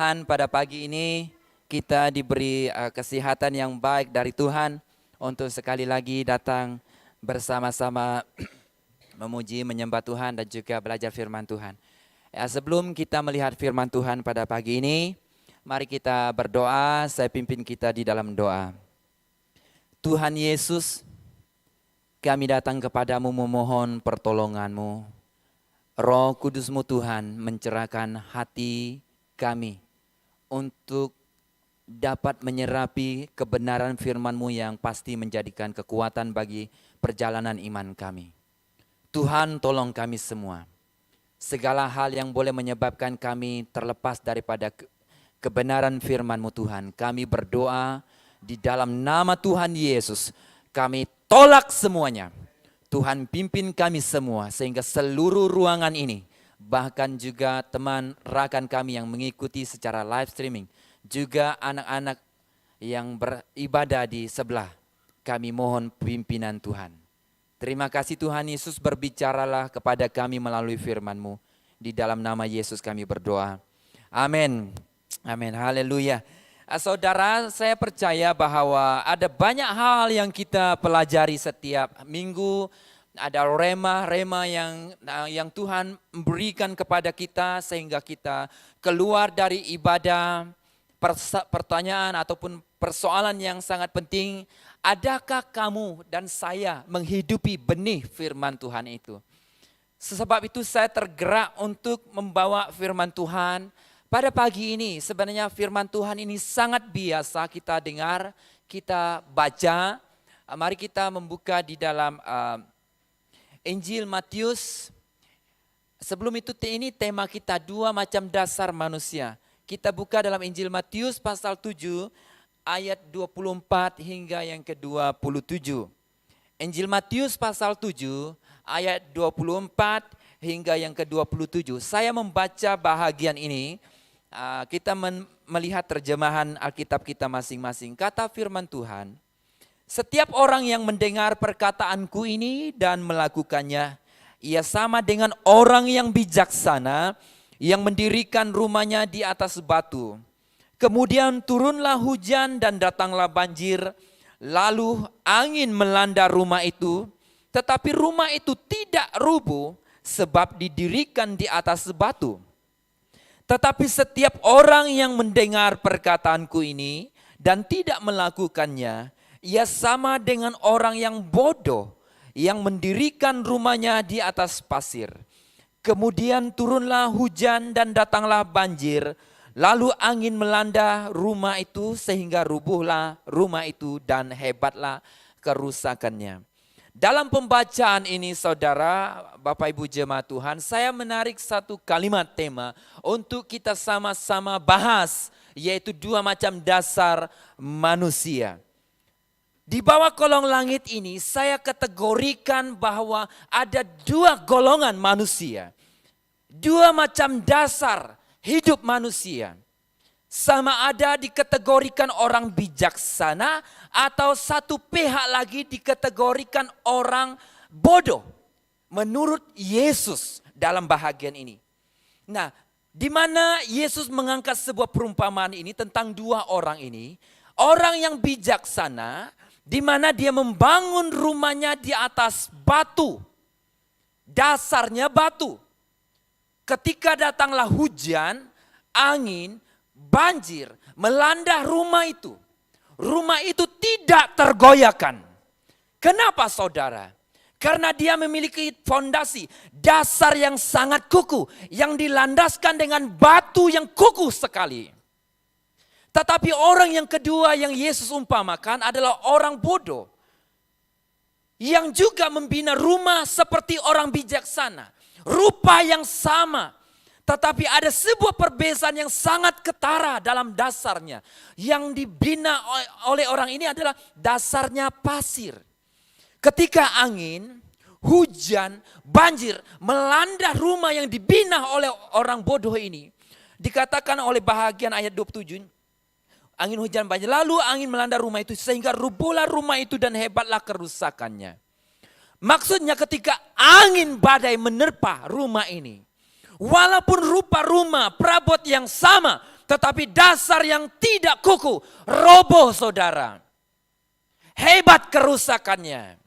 Tuhan, pada pagi ini kita diberi kesehatan yang baik dari Tuhan untuk sekali lagi datang bersama-sama memuji, menyembah Tuhan dan juga belajar firman Tuhan. Sebelum kita melihat firman Tuhan pada pagi ini, mari kita berdoa. Saya pimpin kita di dalam doa. Tuhan Yesus, kami datang kepadamu memohon pertolongan-Mu. Roh Kudus-Mu Tuhan mencerahkan hati kami untuk dapat menyerapi kebenaran firman-Mu yang pasti menjadikan kekuatan bagi perjalanan iman kami. Tuhan, tolong kami semua. Segala hal yang boleh menyebabkan kami terlepas daripada kebenaran firman-Mu Tuhan. Kami berdoa di dalam nama Tuhan Yesus. Kami tolak semuanya. Tuhan pimpin kami semua sehingga seluruh ruangan ini, bahkan juga teman rakan kami yang mengikuti secara live streaming, juga anak-anak yang beribadah di sebelah, kami mohon pimpinan Tuhan. Terima kasih Tuhan Yesus, berbicaralah kepada kami melalui firman-Mu. Di dalam nama Yesus kami berdoa. Amin. Amin. Haleluya. Saudara, saya percaya bahwa ada banyak hal yang kita pelajari setiap minggu. Ada rema yang Tuhan berikan kepada kita sehingga kita keluar dari ibadah. Pertanyaan ataupun persoalan yang sangat penting, adakah kamu dan saya menghidupi benih firman Tuhan itu? Sebab itu saya tergerak untuk membawa firman Tuhan. Pada pagi ini sebenarnya firman Tuhan ini sangat biasa kita dengar, kita baca. Mari kita membuka di dalam Injil Matius. Sebelum itu ini tema kita, dua macam dasar manusia. Kita buka dalam Injil Matius pasal 7 ayat 24 hingga yang ke-27. Injil Matius pasal 7 ayat 24 hingga yang ke-27. Saya membaca bahagian ini. Kita melihat terjemahan Alkitab kita masing-masing. Kata firman Tuhan, setiap orang yang mendengar perkataanku ini dan melakukannya, ia sama dengan orang yang bijaksana yang mendirikan rumahnya di atas batu. Kemudian turunlah hujan dan datanglah banjir, lalu angin melanda rumah itu, tetapi rumah itu tidak rubuh sebab didirikan di atas batu. Tetapi setiap orang yang mendengar perkataanku ini dan tidak melakukannya, ia sama dengan orang yang bodoh yang mendirikan rumahnya di atas pasir. Kemudian turunlah hujan dan datanglah banjir, lalu angin melanda rumah itu sehingga rubuhlah rumah itu dan hebatlah kerusakannya. Dalam pembacaan ini saudara, Bapak Ibu jemaat Tuhan, saya menarik satu kalimat tema untuk kita sama-sama bahas, yaitu dua macam dasar manusia. Di bawah kolong langit ini saya kategorikan bahwa ada dua golongan manusia. Dua macam dasar hidup manusia. Sama ada dikategorikan orang bijaksana atau satu pihak lagi dikategorikan orang bodoh. Menurut Yesus dalam bahagian ini. Nah, di mana Yesus mengangkat sebuah perumpamaan ini tentang dua orang ini. Orang yang bijaksana di mana dia membangun rumahnya di atas batu. Dasarnya batu. Ketika datanglah hujan, angin, banjir melanda rumah itu. Rumah itu tidak tergoyahkan. Kenapa saudara? Karena dia memiliki fondasi, dasar yang sangat kukuh, yang dilandaskan dengan batu yang kukuh sekali. Tetapi orang yang kedua yang Yesus umpamakan adalah orang bodoh. Yang juga membina rumah seperti orang bijaksana. Rupa yang sama. Tetapi ada sebuah perbedaan yang sangat ketara dalam dasarnya. Yang dibina oleh orang ini adalah dasarnya pasir. Ketika angin, hujan, banjir melanda rumah yang dibina oleh orang bodoh ini. Dikatakan oleh bahagian ayat 27. Angin, hujan, banjir. Lalu angin melanda rumah itu sehingga rubuhlah rumah itu dan hebatlah kerusakannya. Maksudnya ketika angin badai menerpa rumah ini. Walaupun rupa rumah perabot yang sama, Tetapi dasar yang tidak kukuh, roboh saudara. Hebat kerusakannya.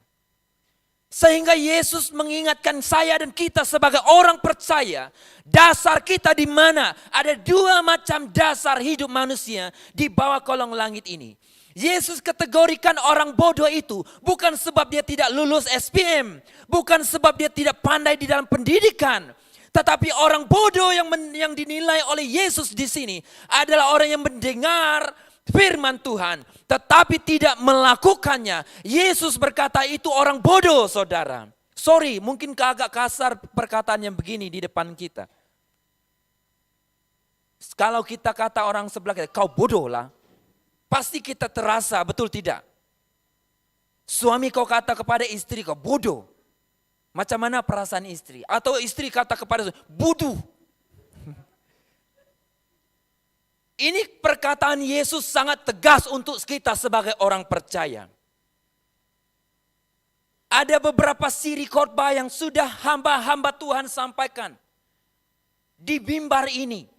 Sehingga Yesus mengingatkan saya dan kita sebagai orang percaya, dasar kita di mana? Ada dua macam dasar hidup manusia di bawah kolong langit ini. Yesus kategorikan orang bodoh itu bukan sebab dia tidak lulus SPM, bukan sebab dia tidak pandai di dalam pendidikan. Tetapi orang bodoh yang dinilai oleh Yesus di sini adalah orang yang mendengar firman Tuhan, tetapi tidak melakukannya. Yesus berkata itu orang bodoh, saudara. Sorry, mungkin agak kasar perkataan yang begini di depan kita. Kalau kita kata orang sebelah kita, kau bodoh lah. Pasti kita terasa, betul tidak? Suami kau kata kepada istri kau bodoh. Macam mana perasaan istri? Atau istri kata kepada suami, bodoh. Ini perkataan Yesus sangat tegas untuk kita sebagai orang percaya. Ada beberapa siri khotbah yang sudah hamba-hamba Tuhan sampaikan di mimbar ini.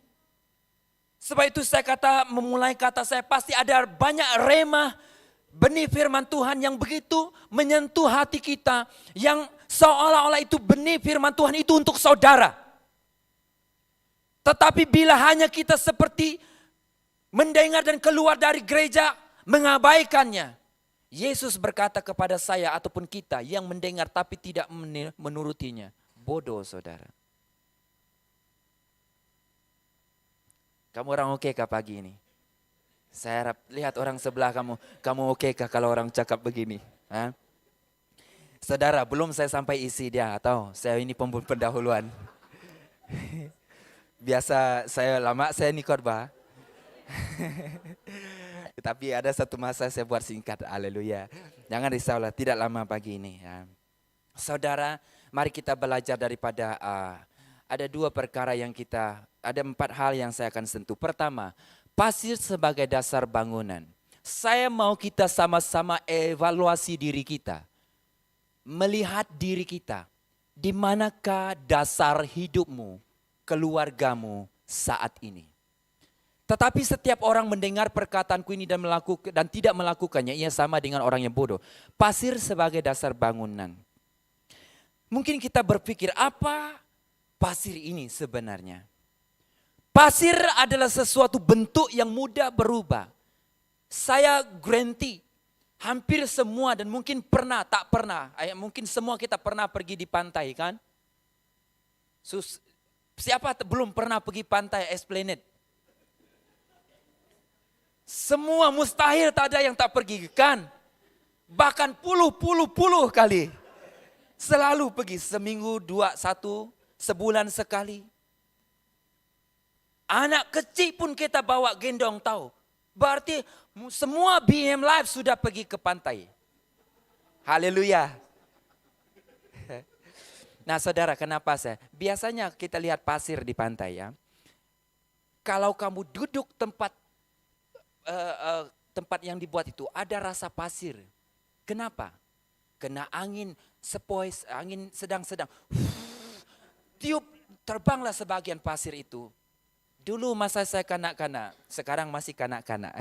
Sebab itu saya memulai kata saya, pasti ada banyak rema benih firman Tuhan yang begitu menyentuh hati kita, yang seolah-olah itu benih firman Tuhan itu untuk saudara. Tetapi bila hanya kita seperti mendengar dan keluar dari gereja mengabaikannya, Yesus berkata kepada saya ataupun kita yang mendengar tapi tidak menurutinya, bodoh saudara. Kamu orang oke kah pagi ini? Saya harap lihat orang sebelah kamu oke kah kalau orang cakap begini? Ha? Saudara, belum saya sampai isi dia, atau saya ini pendahuluan. Biasa saya lama saya ini khotbah. Tapi ada satu masa saya buat singkat, haleluya. Jangan risaulah, tidak lama pagi ini. Ya. Saudara, mari kita belajar daripada ada dua perkara yang ada 4 hal yang saya akan sentuh. Pertama, pasir sebagai dasar bangunan. Saya mau kita sama-sama evaluasi diri kita. Melihat diri kita. Di manakah dasar hidupmu, keluargamu saat ini. Tetapi setiap orang mendengar perkataanku ini dan tidak melakukannya, ia sama dengan orang yang bodoh. Pasir sebagai dasar bangunan. Mungkin kita berpikir, apa pasir ini sebenarnya? Pasir adalah sesuatu bentuk yang mudah berubah. Saya guarantee, hampir semua dan mungkin pernah, tak pernah. Mungkin semua kita pernah pergi di pantai kan? Siapa belum pernah pergi pantai Esplanade? Semua mustahil tak ada yang tak pergi kan? Bahkan puluh kali. Selalu pergi, seminggu, 2, 1, sebulan sekali. Anak kecil pun kita bawa gendong tahu. Berarti semua BM Live sudah pergi ke pantai. Haleluya. Nah saudara, kenapa saya? Biasanya kita lihat pasir di pantai ya. Kalau kamu duduk tempat yang dibuat itu ada rasa pasir. Kenapa? Kena angin sepoi, angin sedang-sedang. Tiup, terbanglah sebagian pasir itu. Dulu masa saya kanak-kanak, sekarang masih kanak-kanak.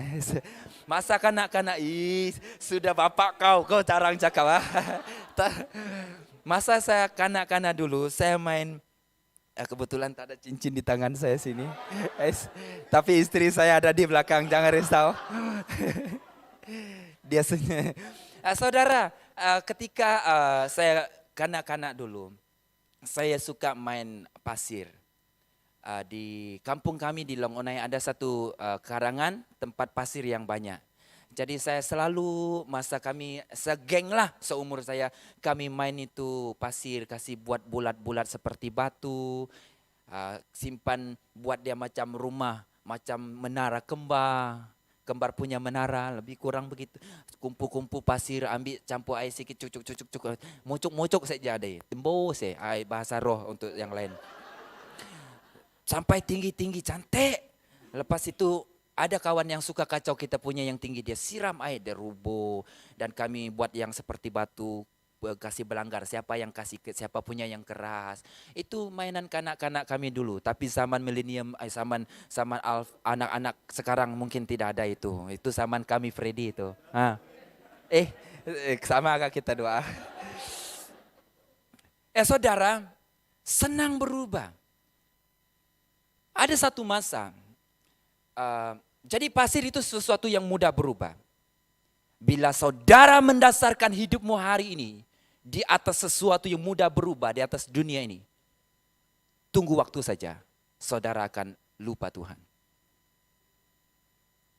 Masa kanak-kanak, sudah bapak kau jarang cakap. Masa saya kanak-kanak dulu, saya main, kebetulan tak ada cincin di tangan saya sini. Tapi istri saya ada di belakang, jangan risau. Dia senyum. Saudara, ketika saya kanak-kanak dulu, saya suka main pasir. Di kampung kami di Longonai ada satu karangan tempat pasir yang banyak. Jadi saya selalu masa kami segeng lah seumur saya, kami main itu pasir, kasih buat bulat-bulat seperti batu, simpan buat dia macam rumah, macam menara kembar punya menara, lebih kurang begitu. Kumpul-kumpul pasir, ambil campur air sikit, cucuk, mucuk saja ada. Tembus air bahasa roh untuk yang lain. Sampai tinggi-tinggi, cantik. Lepas itu ada kawan yang suka kacau kita punya yang tinggi. Dia siram air, dia rubuh. Dan kami buat yang seperti batu. kasih belanggar, siapa yang kasih, siapa punya yang keras. Itu mainan kanak-kanak kami dulu. Tapi zaman milenium, zaman anak-anak sekarang mungkin tidak ada itu. Itu zaman kami Freddy itu. Sama agak kita doa. Saudara, senang berubah. Ada satu masa, jadi pasir itu sesuatu yang mudah berubah. Bila saudara mendasarkan hidupmu hari ini di atas sesuatu yang mudah berubah di atas dunia ini, tunggu waktu saja, saudara akan lupa Tuhan.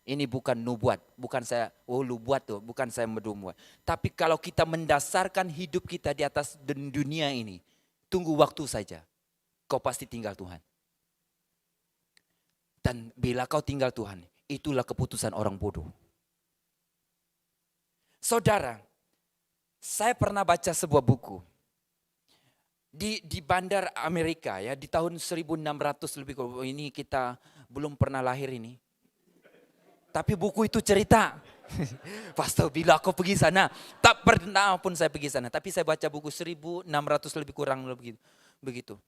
Ini bukan nubuat, bukan saya, lu buat tuh, bukan saya membuat. Tapi kalau kita mendasarkan hidup kita di atas dunia ini, tunggu waktu saja, kau pasti tinggal Tuhan. Dan bila kau tinggal Tuhan, itulah keputusan orang bodoh. Saudara, saya pernah baca sebuah buku di bandar Amerika ya, di tahun 1600 lebih, ini kita belum pernah lahir ini. Tapi buku itu cerita. Pastor, bila aku pergi sana, tak pernah pun saya pergi sana, tapi saya baca buku 1600 lebih kurang lebih begitu.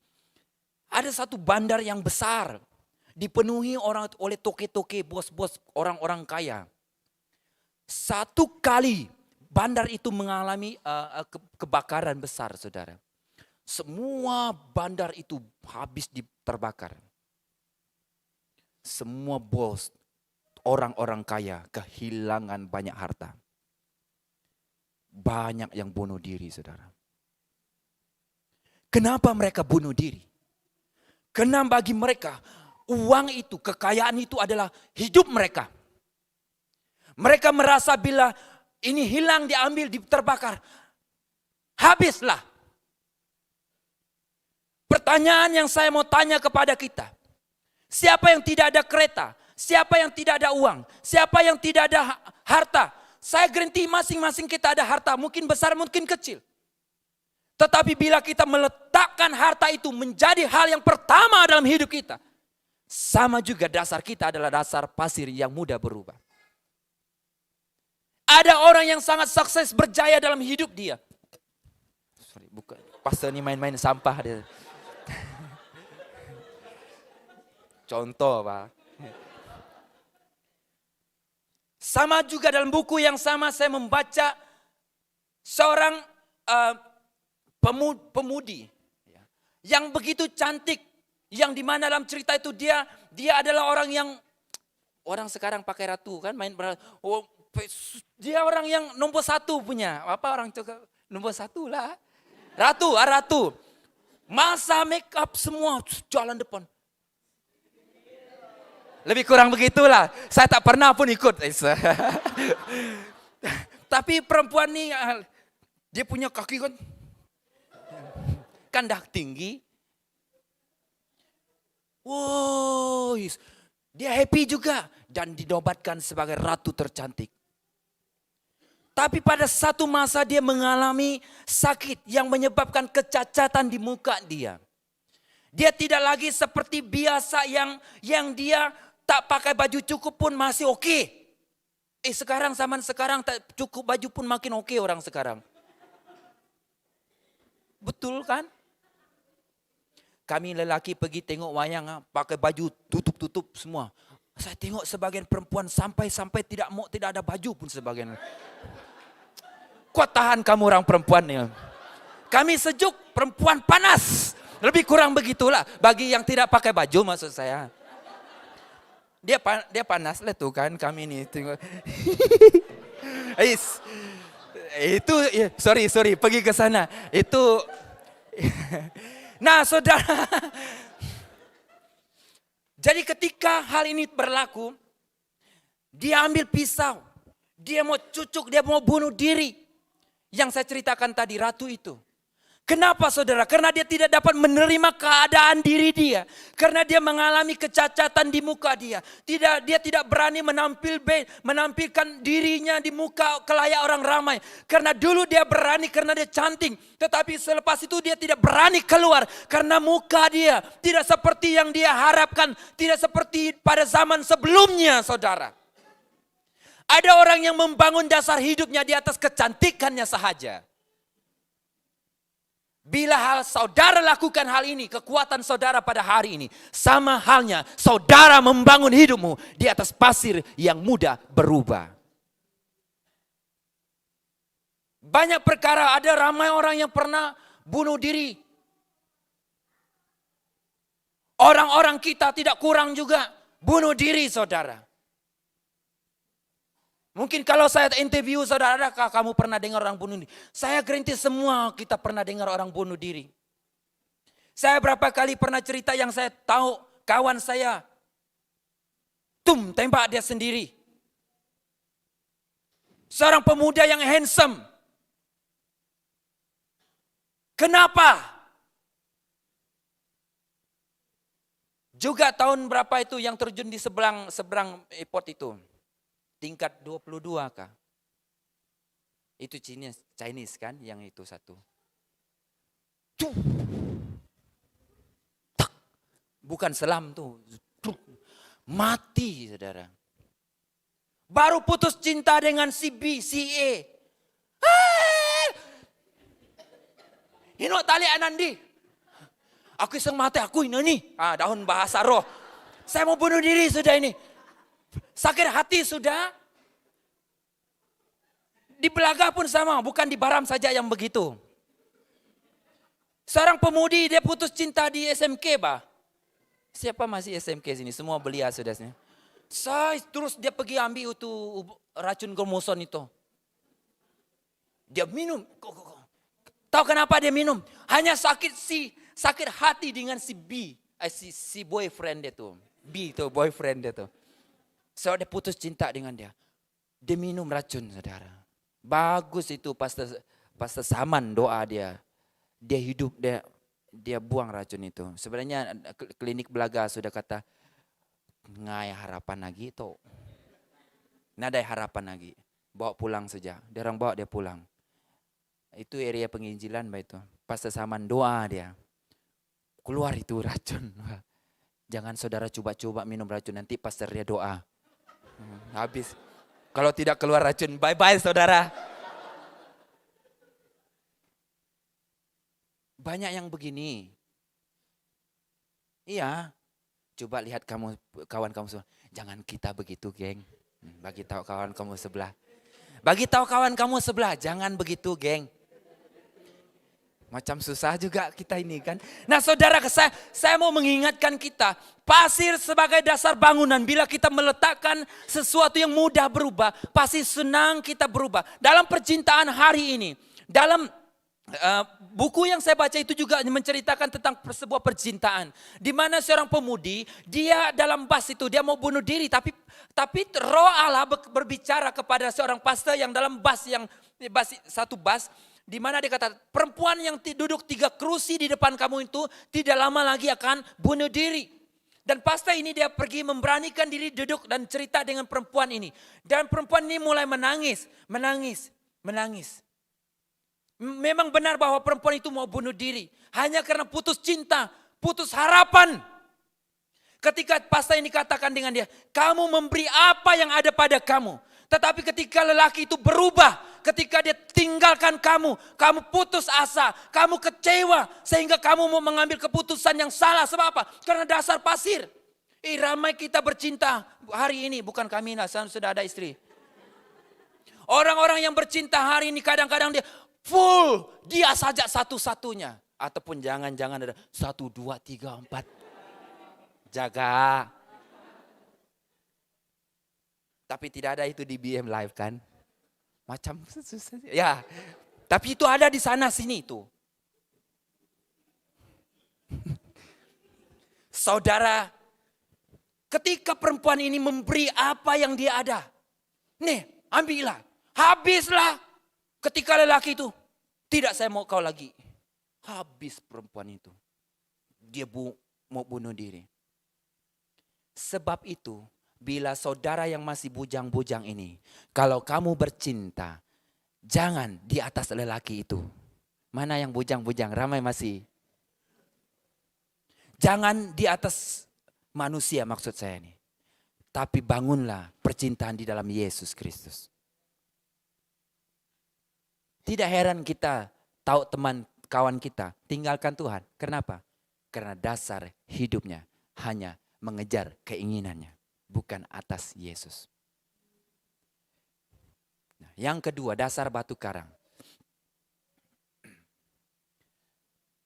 Ada satu bandar yang besar, dipenuhi oleh toke-toke, bos-bos, orang-orang kaya. Satu kali bandar itu mengalami kebakaran besar, saudara. Semua bandar itu habis terbakar. Semua bos, orang-orang kaya kehilangan banyak harta. Banyak yang bunuh diri, saudara. Kenapa mereka bunuh diri? Karena bagi mereka, uang itu, kekayaan itu adalah hidup mereka. Mereka merasa bila ini hilang, diambil, terbakar, habislah. Pertanyaan yang saya mau tanya kepada kita, siapa yang tidak ada kereta? Siapa yang tidak ada uang? Siapa yang tidak ada harta? Saya garanti masing-masing kita ada harta, mungkin besar, mungkin kecil. Tetapi bila kita meletakkan harta itu menjadi hal yang pertama dalam hidup kita, sama juga dasar kita adalah dasar pasir yang mudah berubah. Ada orang yang sangat sukses, berjaya dalam hidup dia. Bukan, pastor ini main-main sampah dia. Contoh, Pak. Sama juga dalam buku yang sama saya membaca seorang pemudi yang begitu cantik, yang dimana dalam cerita itu dia adalah orang yang, orang sekarang pakai ratu kan, main dia orang yang nomor 1 punya, apa orang cakap nomor 1 lah, ratu, masa make up semua jalan depan. Lebih kurang begitulah, saya tak pernah pun ikut. Tapi perempuan ni, dia punya kaki kan dah tinggi. Wow, dia happy juga dan dinobatkan sebagai ratu tercantik. Tapi pada satu masa dia mengalami sakit yang menyebabkan kecacatan di muka dia. Dia tidak lagi seperti biasa yang dia tak pakai baju cukup pun masih oke. Sekarang zaman sekarang tak cukup baju pun makin oke orang sekarang. Betul kan? Kami lelaki pergi tengok wayang pakai baju tutup-tutup semua. Saya tengok sebagian perempuan sampai tidak ada baju pun sebagian. Kuat tahan kamu orang perempuan ni. Kami sejuk, perempuan panas. Lebih kurang begitulah bagi yang tidak pakai baju maksud saya. Dia panas lah tuh kan kami ni tengok. Itu sorry pergi ke sana. Itu nah, saudara. Jadi ketika hal ini berlaku, dia ambil pisau. Dia mau cucuk, dia mau bunuh diri. Yang saya ceritakan tadi, ratu itu. Kenapa saudara? Karena dia tidak dapat menerima keadaan diri dia. Karena dia mengalami kecacatan di muka dia. Dia tidak berani menampilkan dirinya di muka kelayak orang ramai. Karena dulu dia berani karena dia cantik. Tetapi selepas itu dia tidak berani keluar. Karena muka dia tidak seperti yang dia harapkan. Tidak seperti pada zaman sebelumnya, saudara. Ada orang yang membangun dasar hidupnya di atas kecantikannya sahaja. Bila hal saudara lakukan hal ini, kekuatan saudara pada hari ini, sama halnya saudara membangun hidupmu di atas pasir yang mudah berubah. Banyak perkara, ada ramai orang yang pernah bunuh diri. Orang-orang kita tidak kurang juga bunuh diri, saudara. Mungkin kalau saya interview saudara, adakah kamu pernah dengar orang bunuh diri? Saya garanti semua kita pernah dengar orang bunuh diri. Saya berapa kali pernah cerita yang saya tahu kawan saya tembak dia sendiri. Seorang pemuda yang handsome. Kenapa? Juga tahun berapa itu yang terjun di seberang airport itu? Tingkat 22 kah? Itu Chinese kan yang itu satu. Bukan selam tuh. Mati, saudara. Baru putus cinta dengan si B, si A. Hino tali anandi. Aku iseng mati, aku ini. Daun bahasa roh. Saya mau bunuh diri sudah ini. Sakit hati sudah. Di Belaga pun sama, bukan di Baram saja yang begitu. Seorang pemudi dia putus cinta di SMK, bah. Siapa masih SMK sini? Semua belia sudah sini. Terus dia pergi ambil itu racun kromosom itu. Dia minum. Tahu kenapa dia minum? Hanya sakit hati dengan si B, si boyfriend dia tuh. B itu boyfriend dia tuh. So dia putus cinta dengan dia. Dia minum racun, saudara. Bagus itu pas Saman doa dia. Dia hidup, dia buang racun itu. Sebenarnya klinik Belaga sudah kata ngai harapan lagi tuh. Nadai harapan lagi. Bawa pulang saja. Dia orang bawa dia pulang. Itu area penginjilan itu. Pas Saman doa dia. Keluar itu racun. Jangan saudara coba-coba minum racun, nanti pastor dia doa. Habis. Kalau tidak keluar racun, bye-bye saudara. Banyak yang begini. Iya. Coba lihat kawan kamu semua. Jangan kita begitu, geng. Bagi tahu kawan kamu sebelah. Bagi tahu kawan kamu sebelah, jangan begitu, geng. Macam susah juga kita ini kan. Nah saudara, saya mau mengingatkan kita. Pasir sebagai dasar bangunan. Bila kita meletakkan sesuatu yang mudah berubah, pasti senang kita berubah. Dalam percintaan hari ini. Dalam buku yang saya baca itu juga menceritakan tentang sebuah percintaan. Di mana seorang pemudi, dia dalam bas itu, dia mau bunuh diri. Tapi roh Allah berbicara kepada seorang pastor yang dalam satu bas. Di mana dia kata, perempuan yang duduk 3 kursi di depan kamu itu tidak lama lagi akan bunuh diri. Dan pastor ini dia pergi memberanikan diri duduk dan cerita dengan perempuan ini. Dan perempuan ini mulai menangis. Memang benar bahwa perempuan itu mau bunuh diri. Hanya karena putus cinta, putus harapan. Ketika pastor ini katakan dengan dia, kamu memberi apa yang ada pada kamu. Tetapi ketika lelaki itu berubah, ketika dia tinggalkan kamu putus asa, kamu kecewa, sehingga kamu mau mengambil keputusan yang salah. Sebab apa? Karena dasar pasir. Ramai kita bercinta hari ini, bukan kami, sudah ada istri. Orang-orang yang bercinta hari ini kadang-kadang dia full, dia saja satu-satunya. Ataupun jangan-jangan ada 1, 2, 3, 4. Jaga. Tapi tidak ada itu di BM Live kan. Macam susah. Ya, tapi itu ada di sana sini itu. Saudara, ketika perempuan ini memberi apa yang dia ada. Nih, ambillah. Habislah. Ketika lelaki itu, tidak saya mau kau lagi. Habis perempuan itu. Dia mau bunuh diri. Sebab itu, bila saudara yang masih bujang-bujang ini, kalau kamu bercinta, jangan di atas lelaki itu. Mana yang bujang-bujang? Ramai masih. Jangan di atas manusia maksud saya ini. Tapi bangunlah percintaan di dalam Yesus Kristus. Tidak heran kita tahu teman kawan kita tinggalkan Tuhan. Kenapa? Karena dasar hidupnya hanya mengejar keinginannya, bukan atas Yesus. Nah, yang kedua, dasar batu karang.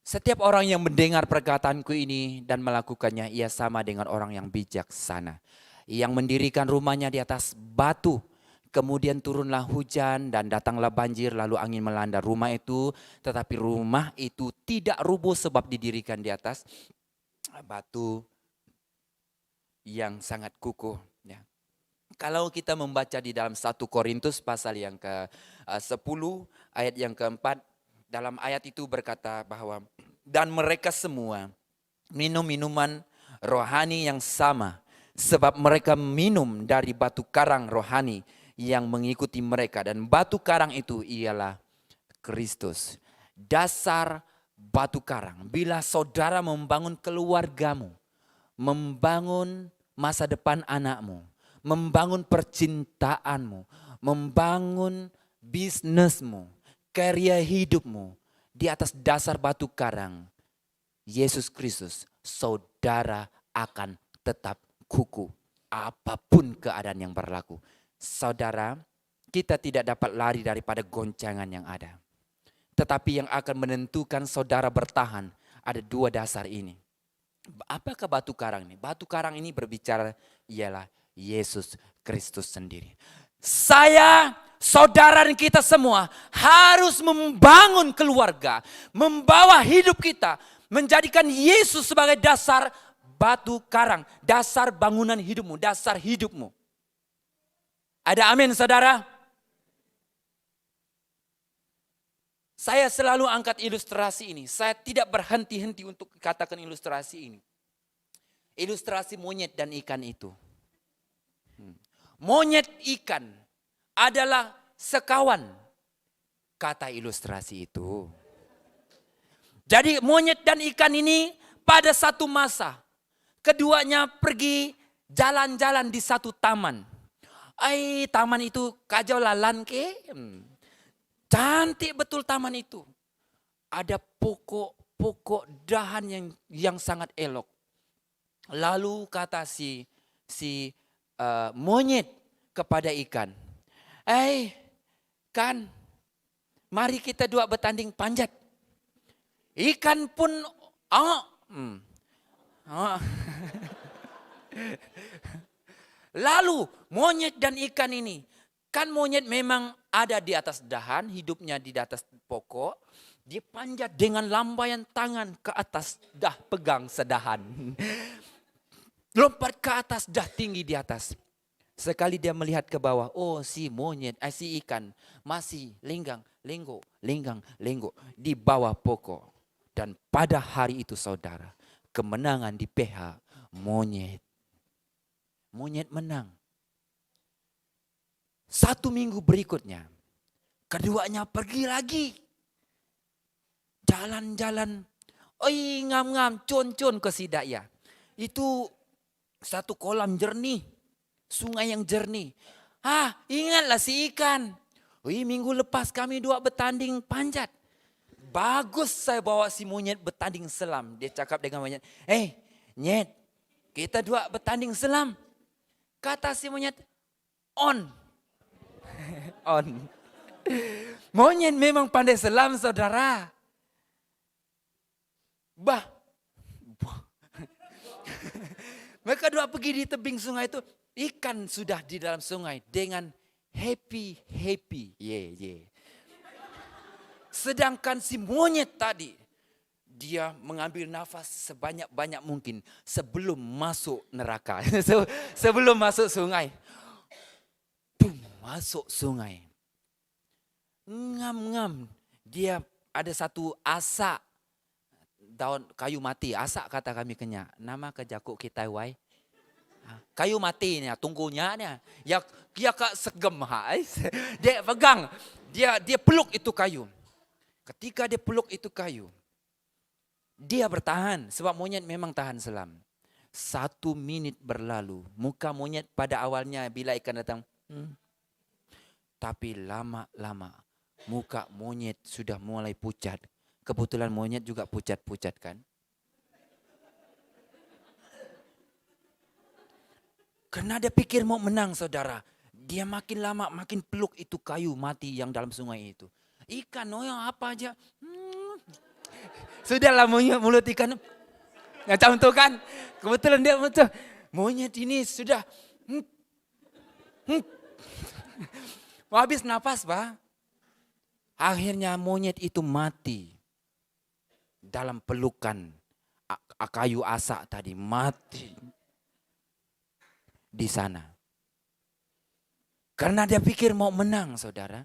Setiap orang yang mendengar perkataanku ini dan melakukannya, ia sama dengan orang yang bijaksana, yang mendirikan rumahnya di atas batu. Kemudian turunlah hujan dan datanglah banjir, lalu angin melanda rumah itu. Tetapi rumah itu tidak rubuh sebab didirikan di atas batu yang sangat kukuh. Ya. Kalau kita membaca di dalam 1 Korintus pasal yang ke-10 ayat yang keempat, dalam ayat itu berkata bahwa dan mereka semua minum minuman rohani yang sama, sebab mereka minum dari batu karang rohani yang mengikuti mereka, dan batu karang itu ialah Kristus. Dasar batu karang. Bila saudara membangun keluargamu, membangun masa depan anakmu, membangun percintaanmu, membangun bisnismu, karya hidupmu di atas dasar batu karang Yesus Kristus, saudara akan tetap kukuh apapun keadaan yang berlaku. Saudara, kita tidak dapat lari daripada goncangan yang ada. Tetapi yang akan menentukan saudara bertahan ada dua dasar ini. Apakah batu karang ini? Batu karang ini berbicara ialah Yesus Kristus sendiri. Saya, saudara dan kita semua harus membangun keluarga, membawa hidup kita, menjadikan Yesus sebagai dasar batu karang, dasar bangunan hidupmu, dasar hidupmu. Ada amin, saudara? Saya selalu angkat ilustrasi ini. Saya tidak berhenti-henti untuk katakan ilustrasi ini. Ilustrasi monyet dan ikan itu. Monyet ikan adalah sekawan, kata ilustrasi itu. Jadi monyet dan ikan ini pada satu masa, keduanya pergi jalan-jalan di satu taman. Taman itu kajau lalan ke. Cantik betul taman itu. Ada pokok dahan yang sangat elok. Lalu kata si monyet kepada ikan, kan, mari kita dua bertanding panjat. Ikan pun, Lalu monyet dan ikan ini, kan monyet memang ada di atas dahan, hidupnya di atas pokok. Dia panjat dengan lambaian tangan ke atas, dah pegang sedahan. Lompat ke atas, dah tinggi di atas. Sekali dia melihat ke bawah, si monyet, si ikan masih lenggang, di bawah pokok. Dan pada hari itu saudara, kemenangan di pihak monyet. Monyet menang. 1 minggu berikutnya, keduanya pergi lagi. Jalan-jalan, ngam-ngam, con-con ke Sidaya. Itu satu kolam jernih, sungai yang jernih. Ingatlah si ikan. Minggu lepas kami dua bertanding panjat. Bagus saya bawa si monyet bertanding selam. Dia cakap dengan monyet, nyet, kita dua bertanding selam. Kata si monyet, on. Monyet memang pandai selam, saudara. Mereka dua pergi di tebing sungai itu. Ikan sudah di dalam sungai dengan happy. Sedangkan si monyet tadi, dia mengambil nafas sebanyak-banyak mungkin sebelum masuk neraka. Sebelum masuk sungai. Masuk sungai. Ngam-ngam. Dia ada satu asak. Daun kayu mati. Asak kata kami kenya. Nama kejakuk kita wai. Kayu mati ni, tunggunya ni. Ya kak segem. Dia pegang. Dia peluk itu kayu. Ketika dia peluk itu kayu, dia bertahan sebab monyet memang tahan selam. 1 minit berlalu, muka monyet pada awalnya bila ikan datang, tapi lama-lama muka monyet sudah mulai pucat Kebetulan monyet juga pucat-pucat kan. Karena dia pikir mau menang saudara. Dia makin lama makin peluk itu kayu mati yang dalam sungai itu. Ikan, oh yang apa aja. Sudahlah mulut ikan. Macam itu kan. Kebetulan dia betul. Monyet ini sudah. Mau habis nafas Pak. Akhirnya monyet itu mati. Dalam pelukan kayu asak tadi. Mati. Di sana. Karena dia pikir mau menang saudara.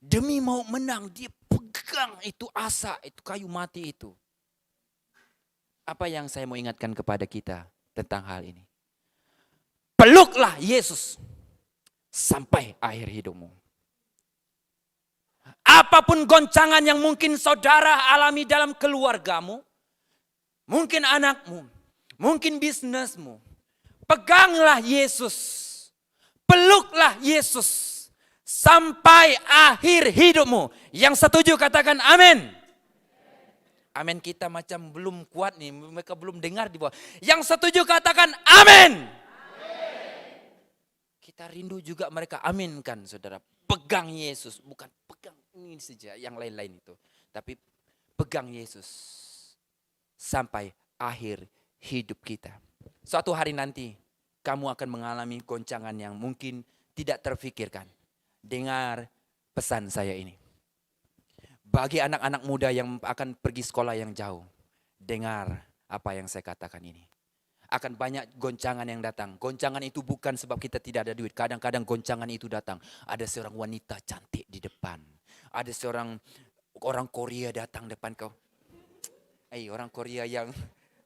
Demi mau menang dia pegang itu asak, itu kayu mati itu. Apa yang saya mau ingatkan kepada kita tentang hal ini? Peluklah Yesus sampai akhir hidupmu. Apapun goncangan yang mungkin saudara alami dalam keluargamu, mungkin anakmu, mungkin bisnismu, peganglah Yesus. Peluklah Yesus sampai akhir hidupmu. Yang setuju katakan amin. Amin kita macam belum kuat nih, mereka belum dengar di bawah. Yang setuju katakan amin. Kita rindu juga mereka aminkan saudara. Pegang Yesus, bukan pegang ini saja yang lain-lain itu. Tapi pegang Yesus sampai akhir hidup kita. Suatu hari nanti kamu akan mengalami goncangan yang mungkin tidak terfikirkan. Dengar pesan saya ini. Bagi anak-anak muda yang akan pergi sekolah yang jauh. Dengar apa yang saya katakan ini. Akan banyak goncangan yang datang. Goncangan itu bukan sebab kita tidak ada duit. Kadang-kadang goncangan itu datang. Ada seorang wanita cantik di depan. Ada seorang orang Korea datang depan kau. Orang Korea yang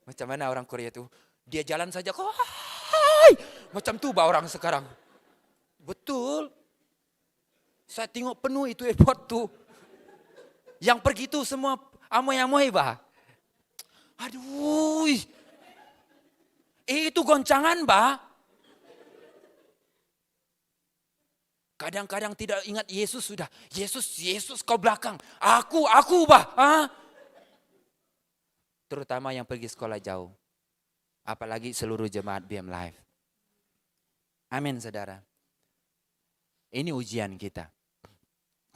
macam mana orang Korea itu? Dia jalan saja kau. Macam tu orang sekarang. Betul. Saya tengok penuh itu airport tu. Yang pergi tu semua amoy-amoy bah. Aduh. Itu goncangan bah. Kadang-kadang tidak ingat Yesus sudah. Yesus kau belakang. Aku bah. Terutama yang pergi sekolah jauh. Apalagi seluruh jemaat BM Live. Amin saudara. Ini ujian kita.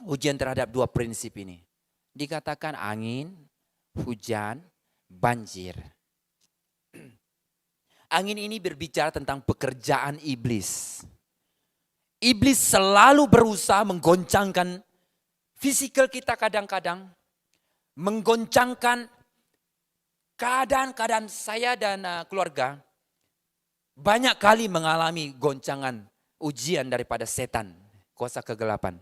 Ujian terhadap dua prinsip ini. Dikatakan angin, hujan, banjir. Angin ini berbicara tentang pekerjaan iblis. Iblis selalu berusaha menggoncangkan fisikal kita kadang-kadang. Menggoncangkan keadaan-keadaan saya dan keluarga. Banyak kali mengalami goncangan ujian daripada setan, kuasa kegelapan.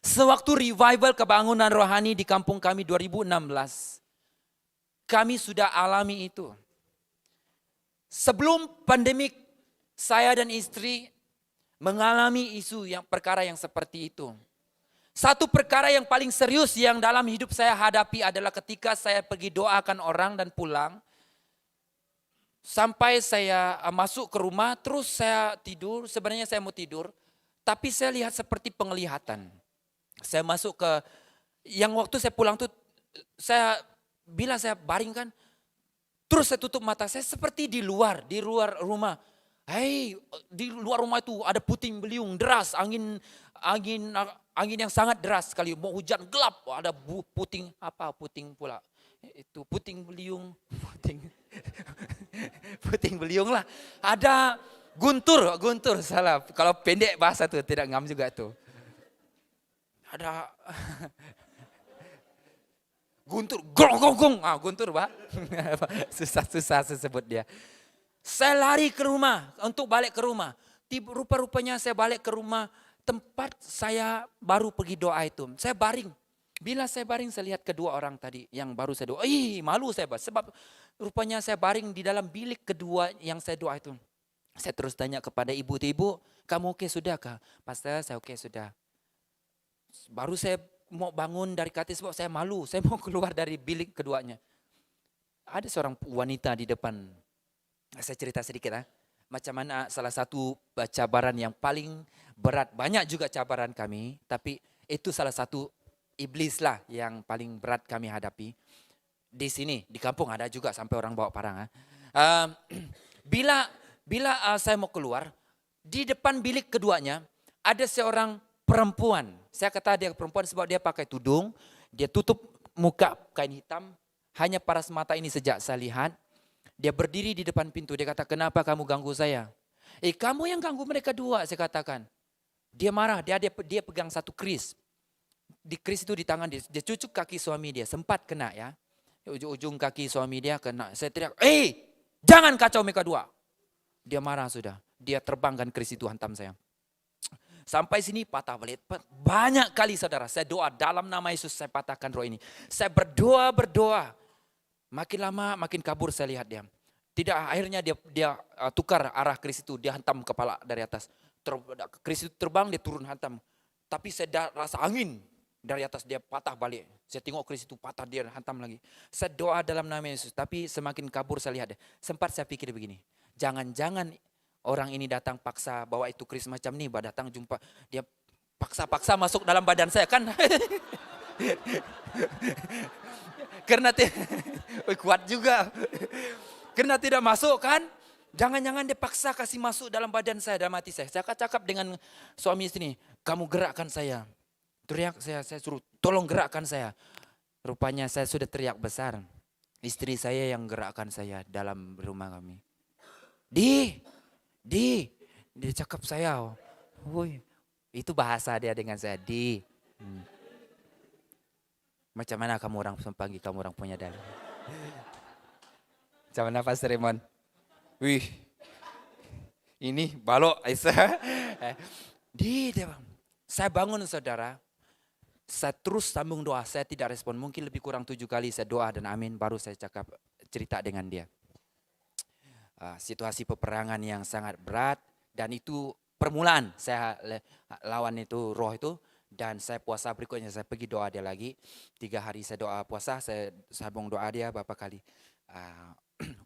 Sewaktu revival kebangunan rohani di kampung kami 2016, kami sudah alami itu. Sebelum pandemik, saya dan istri mengalami perkara yang seperti itu. Satu perkara yang paling serius yang dalam hidup saya hadapi adalah ketika saya pergi doakan orang dan pulang. Sampai saya masuk ke rumah, terus saya tidur, sebenarnya saya mau tidur. Tapi saya lihat seperti penglihatan. Saya masuk ke, yang waktu saya pulang tuh, bila saya baring kan, terus saya tutup mata, saya seperti di luar rumah. Di luar rumah itu ada puting beliung deras, angin yang sangat deras sekali, mau hujan gelap, ada puting pula. Itu puting beliung, puting beliung lah. Ada guntur salah. Kalau pendek bahasa tuh tidak ngam juga tuh. Ada guntur, gong. Guntur Pak. Susah sebut dia. Saya lari ke rumah untuk balik ke rumah. Rupa-rupanya saya balik ke rumah tempat saya baru pergi doa itu. Saya baring. Bila saya baring saya lihat kedua orang tadi yang baru saya doa. Malu saya sebab rupanya saya baring di dalam bilik kedua yang saya doa itu. Saya terus tanya kepada ibu, kamu oke sudah kah? Pastor saya oke sudah. Baru saya mau bangun dari katil sebab saya malu. Saya mau keluar dari bilik keduanya. Ada seorang wanita di depan. Saya cerita sedikit macam mana salah satu cabaran yang paling berat. Banyak juga cabaran kami, tapi itu salah satu iblis lah yang paling berat kami hadapi. Di sini, di kampung ada juga sampai orang bawa parang. Bila saya mau keluar, di depan bilik keduanya ada seorang perempuan. Saya kata dia perempuan sebab dia pakai tudung, dia tutup muka kain hitam, hanya paras mata ini sejak saya lihat. Dia berdiri di depan pintu, dia kata, kenapa kamu ganggu saya? Kamu yang ganggu mereka dua, saya katakan. Dia marah, dia pegang satu keris. Di keris itu di tangan dia cucuk kaki suami dia, sempat kena ya. Ujung kaki suami dia kena. Saya teriak, jangan kacau mereka dua. Dia marah sudah. Dia terbangkan keris itu hantam saya. Sampai sini patah balik. Banyak kali saudara, saya doa dalam nama Yesus saya patahkan roh ini. Saya berdoa. Makin lama makin kabur saya lihat dia. Tidak, akhirnya dia tukar arah keris itu. Dia hantam kepala dari atas. Keris itu terbang, dia turun hantam. Tapi saya rasa angin. Dari atas dia patah balik. Saya tengok keris itu patah, dia hantam lagi. Saya doa dalam nama Yesus. Tapi semakin kabur saya lihat. Sempat saya pikir begini. Jangan-jangan orang ini datang paksa bawa itu keris macam ni. Datang jumpa. Dia paksa-paksa masuk dalam badan saya kan. Karena kuat juga. Karena tidak masuk kan. Jangan-jangan dia paksa kasih masuk dalam badan saya, dalam hati saya. Saya cakap dengan suami istri, kamu gerakkan saya. Teriak saya suruh tolong gerakkan saya. Rupanya saya sudah teriak besar. Istri saya yang gerakkan saya dalam rumah kami. Dia cakap saya. Woi, itu bahasa dia dengan saya. Macam mana kamu orang panggil kamu orang punya dalil? Macam mana Pastor Raymond? Wih, ini balok Aisyah. Saya bangun saudara. Saya terus sambung doa, saya tidak respon. Mungkin lebih kurang 7 kali saya doa dan amin, baru saya cerita dengan dia. Situasi peperangan yang sangat berat dan itu permulaan saya lawan itu roh itu. Dan saya puasa berikutnya, saya pergi doa dia lagi. 3 hari saya doa puasa, saya sambung doa dia berapa kali.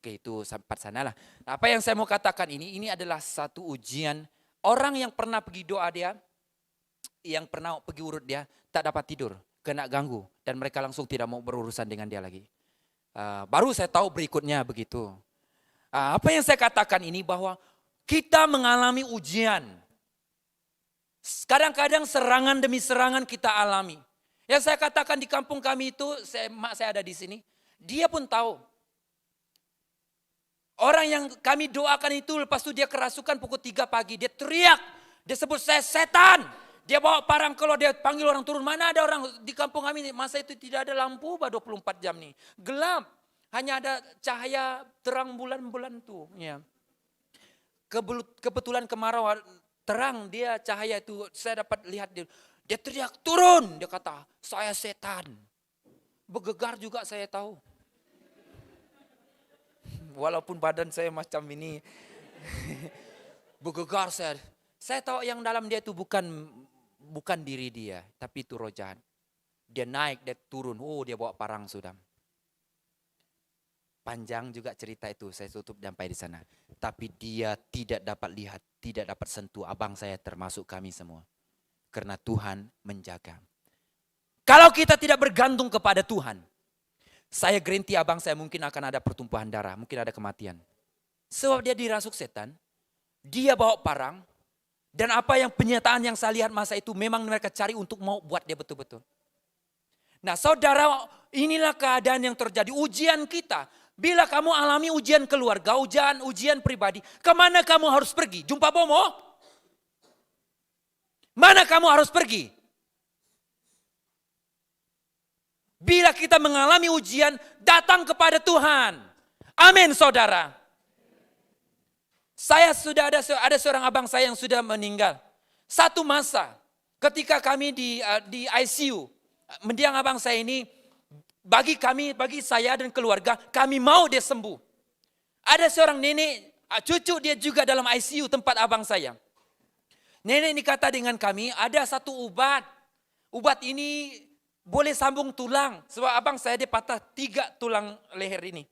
Oke, itu sampai sana lah. Apa yang saya mau katakan ini adalah satu ujian. Orang yang pernah pergi doa dia, yang pernah pergi urut dia, tak dapat tidur, kena ganggu. Dan mereka langsung tidak mau berurusan dengan dia lagi. Baru saya tahu berikutnya begitu. Apa yang saya katakan ini bahwa kita mengalami ujian. Kadang-kadang serangan demi serangan kita alami. Yang saya katakan di kampung kami itu, mak saya ada di sini. Dia pun tahu. Orang yang kami doakan itu lepas itu dia kerasukan pukul 3 pagi. Dia teriak. Dia sebut saya setan. Dia bawa parang keluar, dia panggil orang turun. Mana ada orang di kampung kami, masa itu tidak ada lampu 24 jam nih. Gelap, hanya ada cahaya terang bulan-bulan tuh. Ya. Kebetulan kemarau terang dia cahaya itu, saya dapat lihat dia teriak turun. Dia kata, saya setan. Bergegar juga saya tahu. Walaupun badan saya macam ini. Bergegar saya. Saya tahu yang dalam dia itu bukan diri dia, tapi itu roh jahat. Dia naik, dia turun, dia bawa parang sudah. Panjang juga cerita itu, saya tutup sampai di sana. Tapi dia tidak dapat lihat, tidak dapat sentuh abang saya termasuk kami semua. Karena Tuhan menjaga. Kalau kita tidak bergantung kepada Tuhan, saya garanti abang saya mungkin akan ada pertumpahan darah, mungkin ada kematian. Sebab dia dirasuk setan, dia bawa parang, dan apa yang penyataan yang saya lihat masa itu memang mereka cari untuk mau buat dia betul-betul. Nah saudara, inilah keadaan yang terjadi. Ujian kita. Bila kamu alami ujian keluarga, ujian pribadi. Kemana kamu harus pergi? Jumpa Bomo? Mana kamu harus pergi? Bila kita mengalami ujian, datang kepada Tuhan. Amin saudara. Saya sudah ada seorang abang saya yang sudah meninggal. Satu masa ketika kami di ICU, mendiang abang saya ini, bagi saya dan keluarga, kami mau dia sembuh. Ada seorang nenek, cucu dia juga dalam ICU tempat abang saya. Nenek ini kata dengan kami, ada satu obat. Obat ini boleh sambung tulang. Sebab abang saya dia patah 3 tulang leher ini.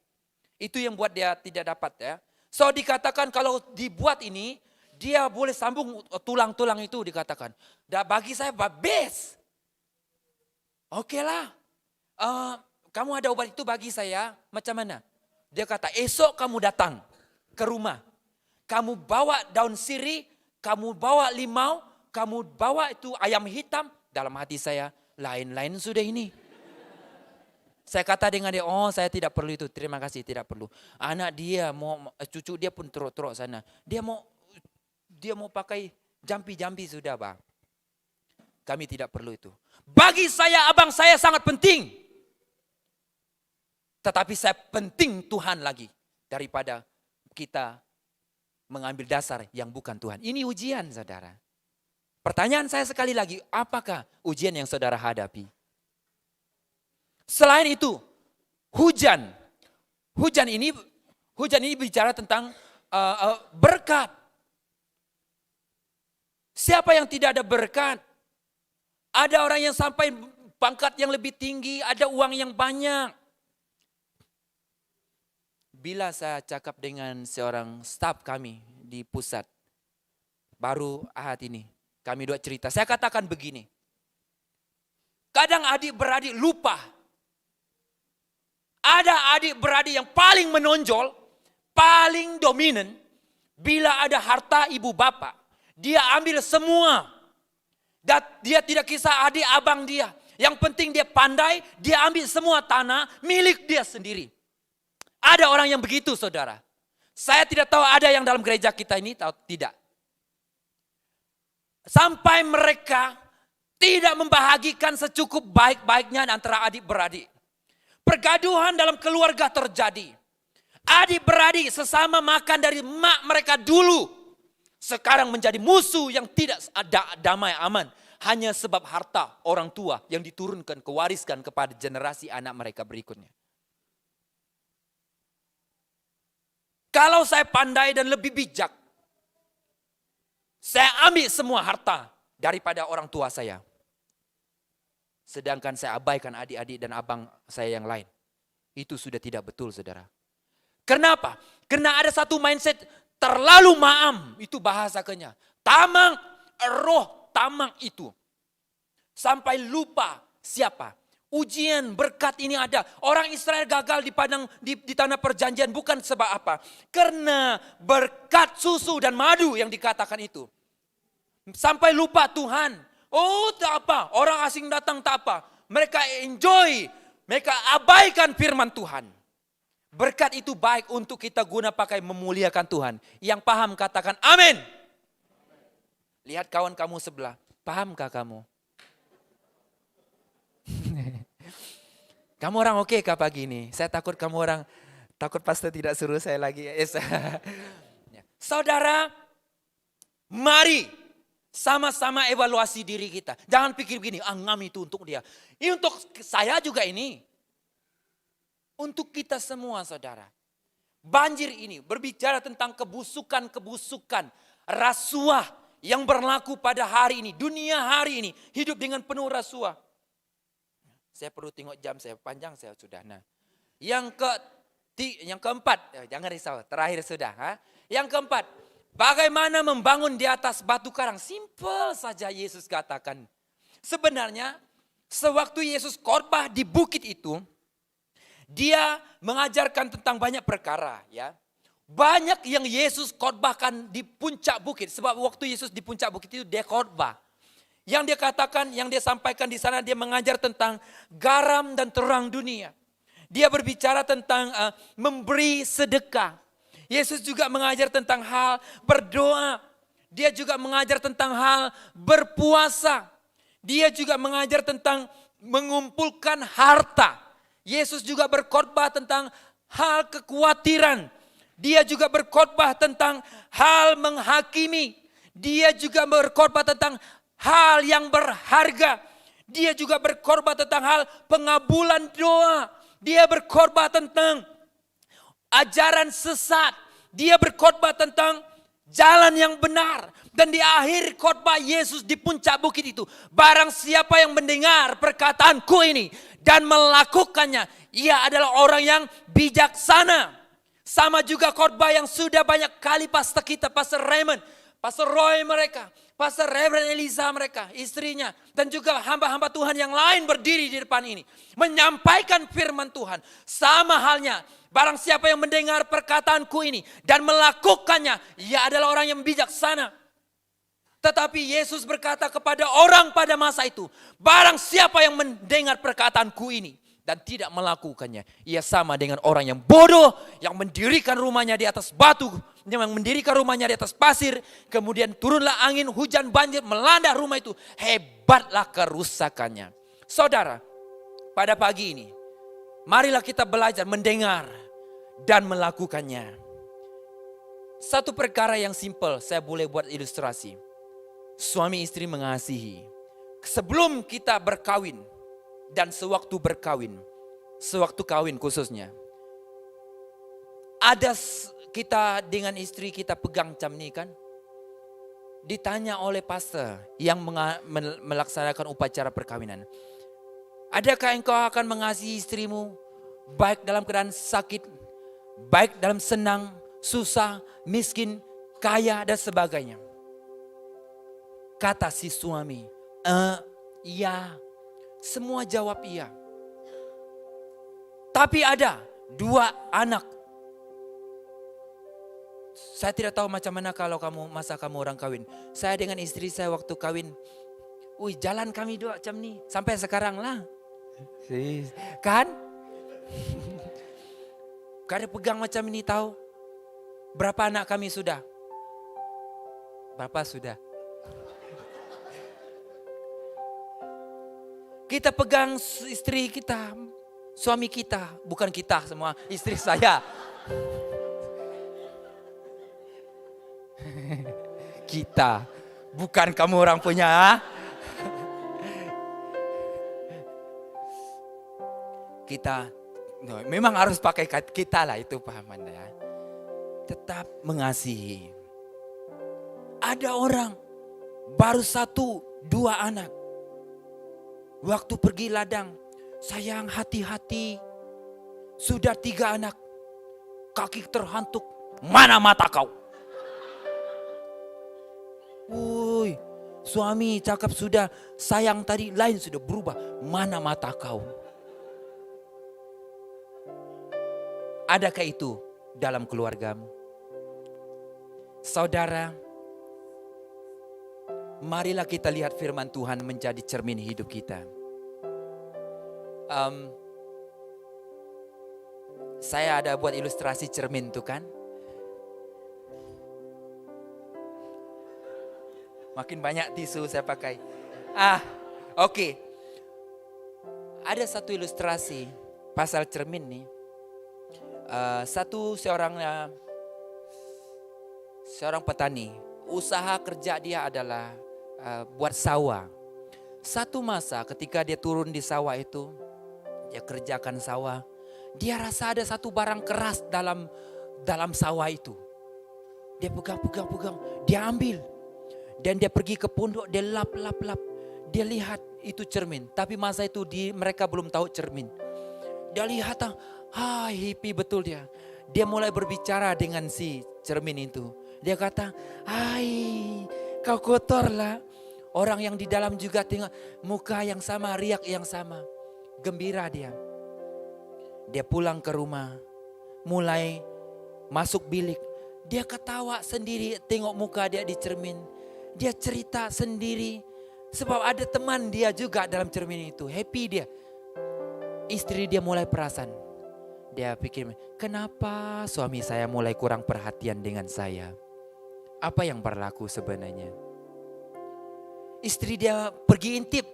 Itu yang buat dia tidak dapat ya. So dikatakan kalau dibuat ini, dia boleh sambung tulang-tulang itu dikatakan. Dan bagi saya best. Oke lah, kamu ada obat itu bagi saya, macam mana? Dia kata, esok kamu datang ke rumah. Kamu bawa daun sirih, kamu bawa limau, kamu bawa itu ayam hitam. Dalam hati saya, lain-lain sudah ini. Saya kata dengan dia, oh saya tidak perlu itu, terima kasih tidak perlu. Anak dia, cucu dia pun teruk-teruk sana. Dia mau pakai jampi-jampi sudah bang. Kami tidak perlu itu. Bagi saya, abang saya sangat penting. Tetapi saya penting Tuhan lagi daripada kita mengambil dasar yang bukan Tuhan. Ini ujian saudara. Pertanyaan saya sekali lagi, apakah ujian yang saudara hadapi? Selain itu, hujan. Hujan ini bicara tentang berkat. Siapa yang tidak ada berkat? Ada orang yang sampai pangkat yang lebih tinggi, ada uang yang banyak. Bila saya cakap dengan seorang staf kami di pusat, baru ahad ini, kami dua cerita. Saya katakan begini, kadang adik-beradik lupa. Ada adik-beradik yang paling menonjol, paling dominan, bila ada harta ibu bapak, dia ambil semua. Dan dia tidak kisah adik abang dia. Yang penting dia pandai, dia ambil semua tanah milik dia sendiri. Ada orang yang begitu saudara. Saya tidak tahu ada yang dalam gereja kita ini atau tidak. Sampai mereka tidak membahagikan secukup baik-baiknya antara adik-beradik. Pergaduhan dalam keluarga terjadi. Adik-beradik sesama makan dari mak mereka dulu. Sekarang menjadi musuh yang tidak damai aman. Hanya sebab harta orang tua yang diturunkan, kewariskan kepada generasi anak mereka berikutnya. Kalau saya pandai dan lebih bijak, saya ambil semua harta daripada orang tua saya. Sedangkan saya abaikan adik-adik dan abang saya yang lain. Itu sudah tidak betul saudara. Kenapa? Karena ada satu mindset terlalu maam, itu bahasanya. Tamang, roh tamang itu. Sampai lupa siapa. Ujian berkat ini ada. Orang Israel gagal di tanah perjanjian bukan sebab apa. Karena berkat susu dan madu yang dikatakan itu. Sampai lupa Tuhan. Oh tak apa, orang asing datang tak apa. Mereka enjoy, mereka abaikan firman Tuhan. Berkat itu baik untuk kita guna pakai memuliakan Tuhan. Yang paham katakan amin. Lihat kawan kamu sebelah, pahamkah kamu? Kamu orang oke kah pagi ini? Saya takut kamu orang, takut pastor tidak suruh saya lagi. Saudara, mari sama-sama evaluasi diri kita. Jangan pikir begini, ngam itu untuk dia. Ini untuk saya juga ini. Untuk kita semua saudara. Banjir ini berbicara tentang kebusukan-kebusukan. Rasuah yang berlaku pada hari ini. Dunia hari ini hidup dengan penuh rasuah. Saya perlu tengok jam saya, panjang saya sudah. Nah, yang keempat, jangan risau, terakhir sudah. Yang keempat, bagaimana membangun di atas batu karang. Simple saja Yesus katakan. Sebenarnya, sewaktu Yesus khotbah di bukit itu, dia mengajarkan tentang banyak perkara. Ya, banyak yang Yesus khotbahkan di puncak bukit. Sebab waktu Yesus di puncak bukit itu dia khotbah. Yang dia katakan, yang dia sampaikan di sana, dia mengajar tentang garam dan terang dunia. Dia berbicara tentang memberi sedekah. Yesus juga mengajar tentang hal berdoa. Dia juga mengajar tentang hal berpuasa. Dia juga mengajar tentang mengumpulkan harta. Yesus juga berkhotbah tentang hal kekhawatiran. Dia juga berkhotbah tentang hal menghakimi. Dia juga berkhotbah tentang hal yang berharga. Dia juga berkhotbah tentang hal pengabulan doa. Dia berkhotbah tentang ajaran sesat. Dia berkhotbah tentang jalan yang benar. Dan di akhir khotbah Yesus di puncak bukit itu, barang siapa yang mendengar perkataanku ini dan melakukannya, ia adalah orang yang bijaksana. Sama juga khotbah yang sudah banyak kali pastor kita, Pastor Raymond, Pastor Roy mereka Pastor Reverend Eliza mereka, istrinya, dan juga hamba-hamba Tuhan yang lain berdiri di depan ini. Menyampaikan firman Tuhan. Sama halnya, barang siapa yang mendengar perkataanku ini dan melakukannya, ia adalah orang yang bijaksana. Tetapi Yesus berkata kepada orang pada masa itu, barang siapa yang mendengar perkataanku ini dan tidak melakukannya, ia sama dengan orang yang bodoh, yang mendirikan rumahnya di atas batu, yang mendirikan rumahnya di atas pasir, kemudian turunlah angin, hujan, banjir, melanda rumah itu. Hebatlah kerusakannya. Saudara, pada pagi ini, marilah kita belajar mendengar dan melakukannya. Satu perkara yang simpel, saya boleh buat ilustrasi. Suami istri mengasihi. Sebelum kita berkawin dan sewaktu berkawin, sewaktu kawin khususnya, ada kita dengan istri kita pegang jam ini kan, ditanya oleh pastor yang melaksanakan upacara perkawinan, adakah engkau akan mengasihi istrimu baik dalam keadaan sakit, baik dalam senang, susah, miskin, kaya dan sebagainya? Kata si suami, iya. Semua jawab iya. Tapi ada 2 anak. Saya tidak tahu macam mana kalau masa kamu orang kawin. Saya dengan istri saya waktu kawin, jalan kami 2 jam nih. Sampai sekarang lah. Kan? Kada pegang macam ini tahu. Berapa anak kami sudah? Berapa sudah? Kita pegang istri kita, suami kita, bukan kita semua, istri saya. Kita, bukan kamu orang punya. Kita, memang harus pakai kita lah, itu paham Anda ya. Tetap mengasihi. Ada orang baru 1-2 anak. Waktu pergi ladang, sayang hati-hati. Sudah 3 anak, kaki terhantuk. Mana mata kau? Woi, suami cakap sudah, sayang tadi lain sudah berubah. Mana mata kau? Adakah itu dalam keluargamu? Saudara, marilah kita lihat firman Tuhan menjadi cermin hidup kita. Saya ada buat ilustrasi cermin tuh kan. Makin banyak tisu saya pakai. Oke. Ada satu ilustrasi pasal cermin nih. Seorang petani. Usaha kerja dia adalah buat sawah. Satu masa ketika dia turun di sawah itu, dia kerjakan sawah, dia rasa ada satu barang keras dalam sawah itu. Dia pegang, dia ambil. Dan dia pergi ke pondok, dia lap. Dia lihat itu cermin, tapi masa itu mereka belum tahu cermin. Dia lihat, hippie betul dia. Dia mulai berbicara dengan si cermin itu. Dia kata, hai kau kotor lah. Orang yang di dalam juga tengok muka yang sama, riak yang sama. Gembira dia. Dia pulang ke rumah, mulai masuk bilik. Dia ketawa sendiri tengok muka dia di cermin. Dia cerita sendiri. Sebab ada teman dia juga dalam cermin itu. Happy dia. Istri dia mulai perasan. Dia pikir, kenapa suami saya mulai kurang perhatian dengan saya? Apa yang berlaku sebenarnya? Istri dia pergi intip.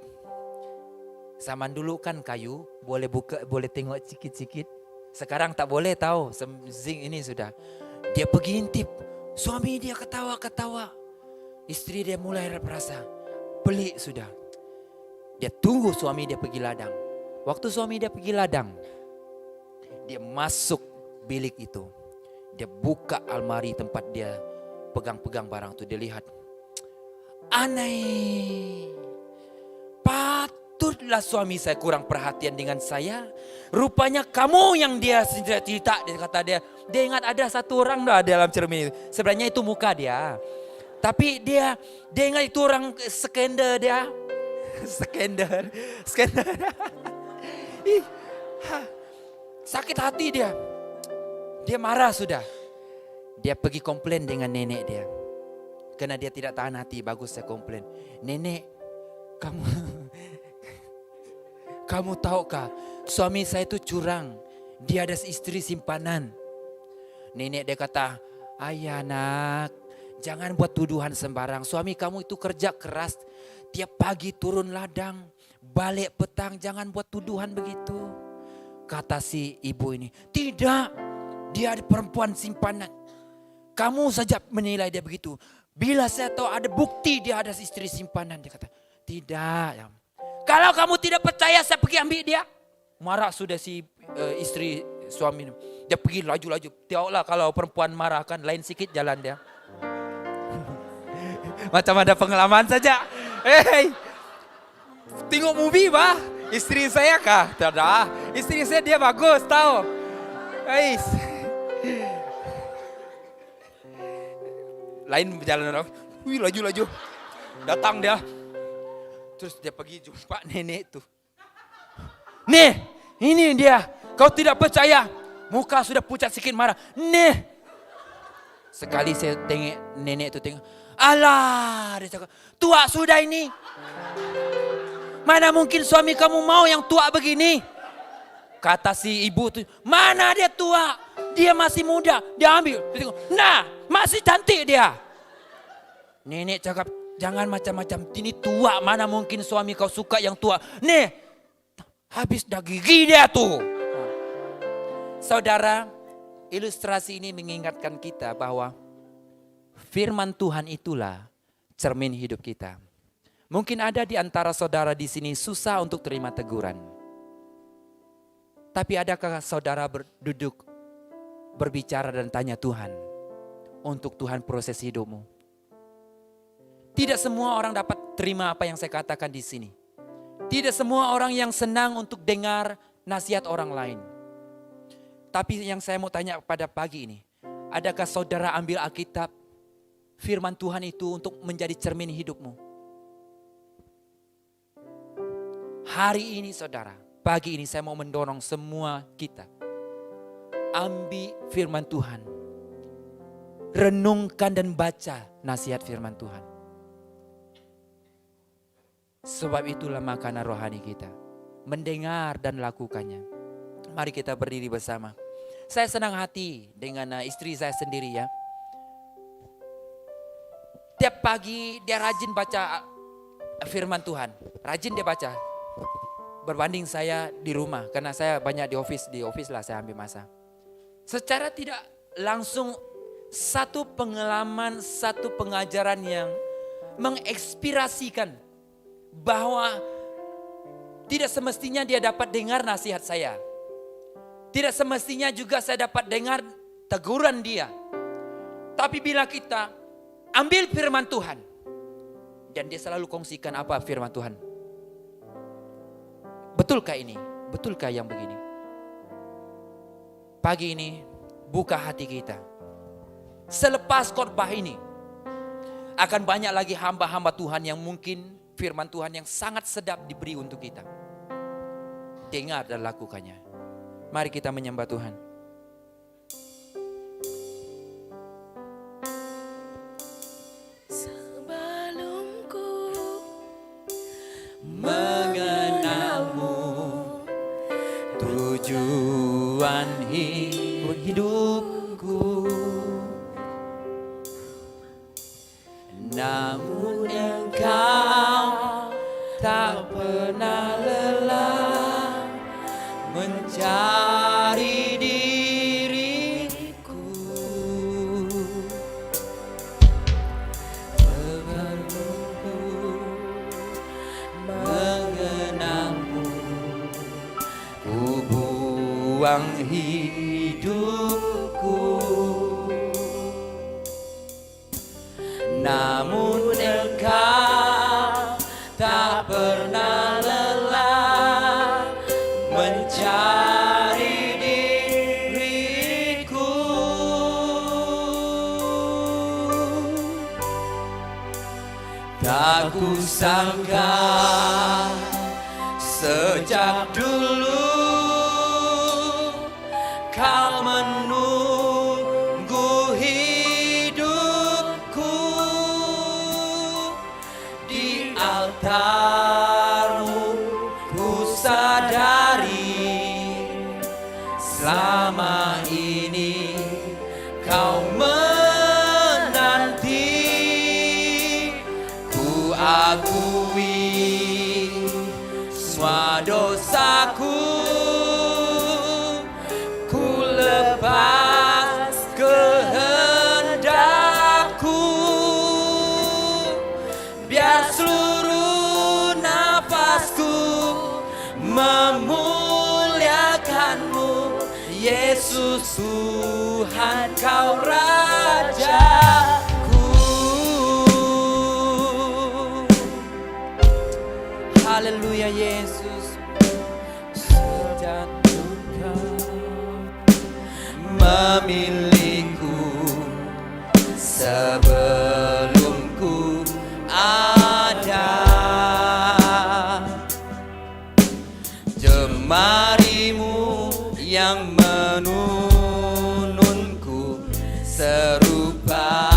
Zaman dulu kan kayu, boleh buka, boleh tengok sikit-sikit. Sekarang tak boleh tahu, zinc ini sudah. Dia pergi intip, suami dia ketawa-ketawa. Istri dia mulai merasa, pelik sudah. Dia tunggu suami dia pergi ladang. Waktu suami dia pergi ladang, dia masuk bilik itu. Dia buka almari tempat dia pegang-pegang barang itu. Dia lihat, aneh, patutlah suami saya kurang perhatian dengan saya. Rupanya kamu yang dia cerita. Dia kata dia ingat ada satu orang dalam cermin itu. Sebenarnya itu muka dia. Tapi dia ingat itu orang skender dia. Skender. Ih, sakit hati dia. Dia marah sudah. Dia pergi komplain dengan nenek dia. Karena dia tidak tahan hati, bagus saya komplain. Nenek, kamu tahukah suami saya itu curang. Dia ada istri simpanan. Nenek dia kata, ayah nak, jangan buat tuduhan sembarang. Suami kamu itu kerja keras. Tiap pagi turun ladang, balik petang, jangan buat tuduhan begitu. Kata si ibu ini, tidak, dia ada perempuan simpanan. Kamu saja menilai dia begitu. Bila saya tahu ada bukti dia ada istri simpanan, dia kata, tidak. Kalau kamu tidak percaya, saya pergi ambil dia. Marah sudah si istri suami. Dia pergi laju-laju. Tahulah kalau perempuan marah kan lain sikit jalan dia. Macam ada pengalaman saja. Tengok movie bah. Istri saya kah? Tidak. Istri saya dia bagus tahu. Lain berjalan orang. Laju-laju. Datang dia. Terus dia pergi jumpa nenek itu. Nih, ini dia. Kau tidak percaya. Muka sudah pucat sikit marah. Nih. Sekali saya tengok nenek itu tengok. Alah, dia cakap, tua sudah ini. Mana mungkin suami kamu mau yang tua begini? Kata si ibu itu, mana dia tua? Dia masih muda. Dia ambil. Dia tengok, nah, masih cantik dia. Nenek cakap, jangan macam-macam. Ini tua, mana mungkin suami kau suka yang tua. Nih, habis dah gigi dia tuh. Saudara, ilustrasi ini mengingatkan kita bahwa firman Tuhan itulah cermin hidup kita. Mungkin ada di antara saudara di sini susah untuk terima teguran. Tapi adakah saudara duduk, berbicara dan tanya Tuhan untuk Tuhan proses hidupmu? Tidak semua orang dapat terima apa yang saya katakan di sini. Tidak semua orang yang senang untuk dengar nasihat orang lain. Tapi yang saya mau tanya pada pagi ini, adakah saudara ambil Alkitab, firman Tuhan itu untuk menjadi cermin hidupmu? Hari ini saudara, pagi ini saya mau mendorong semua kita. Ambil firman Tuhan. Renungkan dan baca nasihat firman Tuhan. Sebab itulah makanan rohani kita. Mendengar dan lakukannya. Mari kita berdiri bersama. Saya senang hati dengan istri saya sendiri ya. Tiap pagi dia rajin baca firman Tuhan. Rajin dia baca. Berbanding saya di rumah. Karena saya banyak di office lah saya ambil masa. Secara tidak langsung satu pengalaman, satu pengajaran yang menginspirasikan bahwa tidak semestinya dia dapat dengar nasihat saya. Tidak semestinya juga saya dapat dengar teguran dia. Tapi bila kita ambil firman Tuhan. Dan dia selalu kongsikan apa firman Tuhan. Betulkah ini? Betulkah yang begini? Pagi ini buka hati kita. Selepas khotbah ini akan banyak lagi hamba-hamba Tuhan yang mungkin firman Tuhan yang sangat sedap diberi untuk kita. Dengar dan lakukannya. Mari kita menyembah Tuhan. Sebelum ku mengenalmu, tujuan hidupku, namun Engkau tak pernah lelah mencari diriku. Sebelumku mengenangmu, ku buang hidupku. Namun Engkau tak pernah lelah mencari diriku. Aku sangka sejak dulu Kau menunggu hidupku di altar-Mu. Ku sadari selama ini Kau menanti. Ku akui semua dosaku, ku lepas kehendakku, biar seluruh nafasku memuliakan-Mu. Yesus Tuhan, Kau Rajaku. Haleluya Yesus. Sejak Engkau memilihku sebelum ku ada, jemari-Mu yang menununku serupa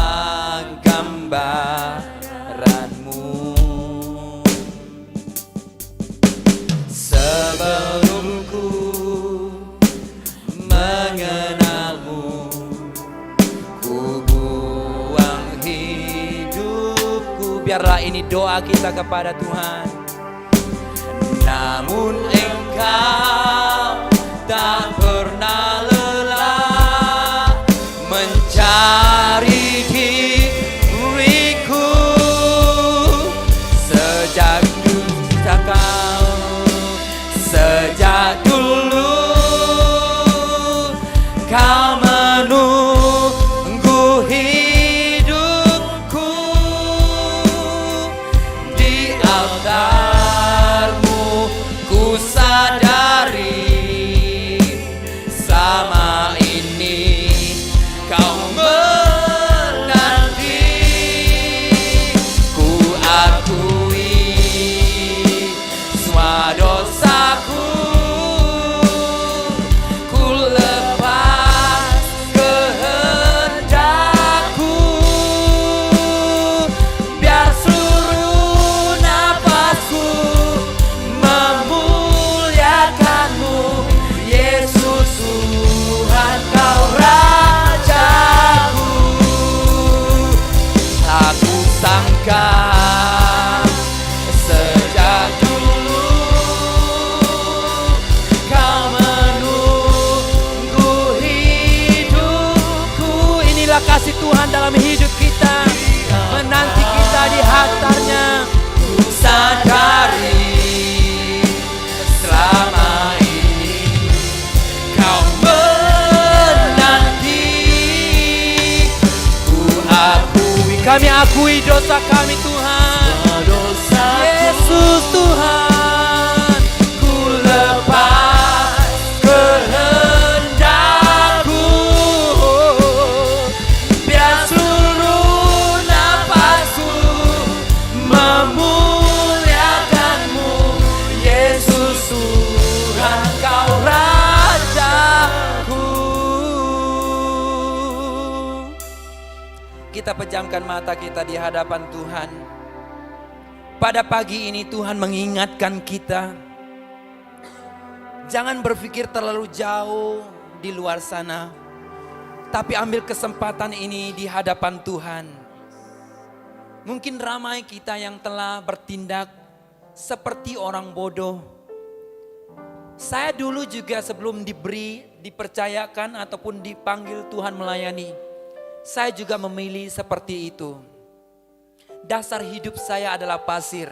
gambaran-Mu. Sebelum ku mengenal-Mu, ku buang hidupku. Biarlah ini doa kita kepada Tuhan. Namun Engkau tak pernah lelah mencari diriku. Sejak dulu Kau menunggu hidupku di altar-Mu. Ku sadari selama ini Kau menanti. Ku akui semua dosaku, ku lepas kehendakku, biar seluruh nafasku memuliakan-Mu. Yesus Tuhan, Kau Rajaku. Aku sangka sejak dulu Kau menunggu hidupku. Inilah kasih Tuhan dalam hidup kita, menanti kita di altar-Nya. Ku sadari selama ini Kau menanti. Ku akui, kami akui dosa kami Tuhan. Yesus Tuhan, ku lepas kehendakku, biar seluruh nafasku memuliakan-Mu. Yesus Tuhan, Kau Rajaku. Kita pejamkan mata kita di hadapan Tuhan. Pada pagi ini Tuhan mengingatkan kita, jangan berpikir terlalu jauh di luar sana, tapi ambil kesempatan ini di hadapan Tuhan. Mungkin ramai kita yang telah bertindak seperti orang bodoh. Saya dulu juga sebelum dipercayakan ataupun dipanggil Tuhan melayani, saya juga memilih seperti itu. Dasar hidup saya adalah pasir.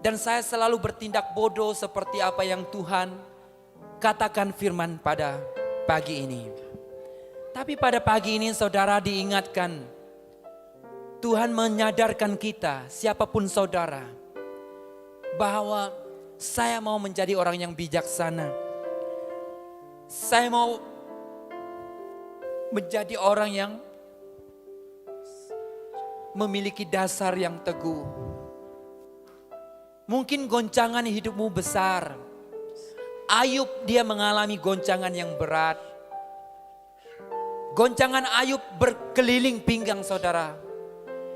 Dan saya selalu bertindak bodoh seperti apa yang Tuhan katakan firman pada pagi ini. Tapi pada pagi ini saudara diingatkan, Tuhan menyadarkan kita, siapapun saudara, bahwa saya mau menjadi orang yang bijaksana. Saya mau menjadi orang yang memiliki dasar yang teguh. Mungkin goncangan hidupmu besar. Ayub dia mengalami goncangan yang berat. Goncangan Ayub berkeliling pinggang saudara.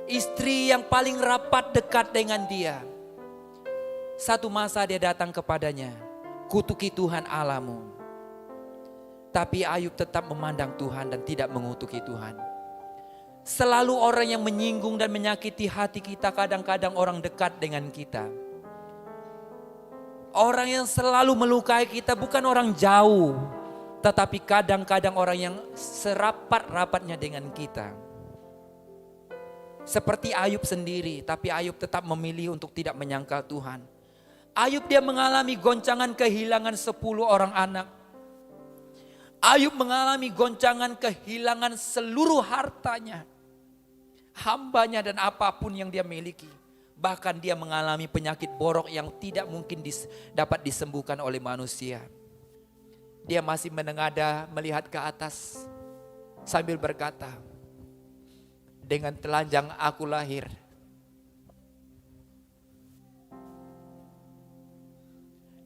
Istri yang paling rapat dekat dengan dia. Satu masa dia datang kepadanya, kutuki Tuhan Allahmu. Tapi Ayub tetap memandang Tuhan dan tidak mengutuki Tuhan. Selalu orang yang menyinggung dan menyakiti hati kita kadang-kadang orang dekat dengan kita. Orang yang selalu melukai kita bukan orang jauh, tetapi kadang-kadang orang yang serapat-rapatnya dengan kita. Seperti Ayub sendiri, tapi Ayub tetap memilih untuk tidak menyangkal Tuhan. Ayub dia mengalami goncangan kehilangan 10 orang anak. Ayub mengalami goncangan kehilangan seluruh hartanya, hambanya dan apapun yang dia miliki. Bahkan dia mengalami penyakit borok yang tidak mungkin dapat disembuhkan oleh manusia. Dia masih menengadah melihat ke atas sambil berkata, dengan telanjang aku lahir.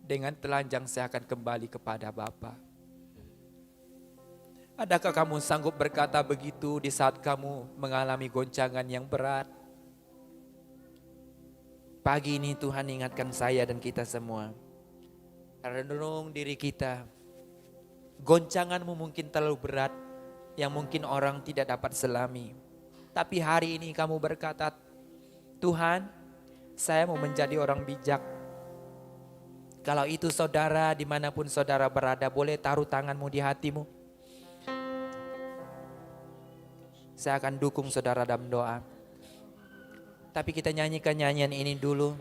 Dengan telanjang saya akan kembali kepada Bapa. Adakah kamu sanggup berkata begitu di saat kamu mengalami goncangan yang berat? Pagi ini Tuhan ingatkan saya dan kita semua. Renung diri kita. Goncanganmu mungkin terlalu berat yang mungkin orang tidak dapat selami. Tapi hari ini kamu berkata, Tuhan, saya mau menjadi orang bijak. Kalau itu saudara, dimanapun saudara berada, boleh taruh tanganmu di hatimu. Saya akan dukung saudara dalam doa. Tapi kita nyanyikan nyanyian ini dulu.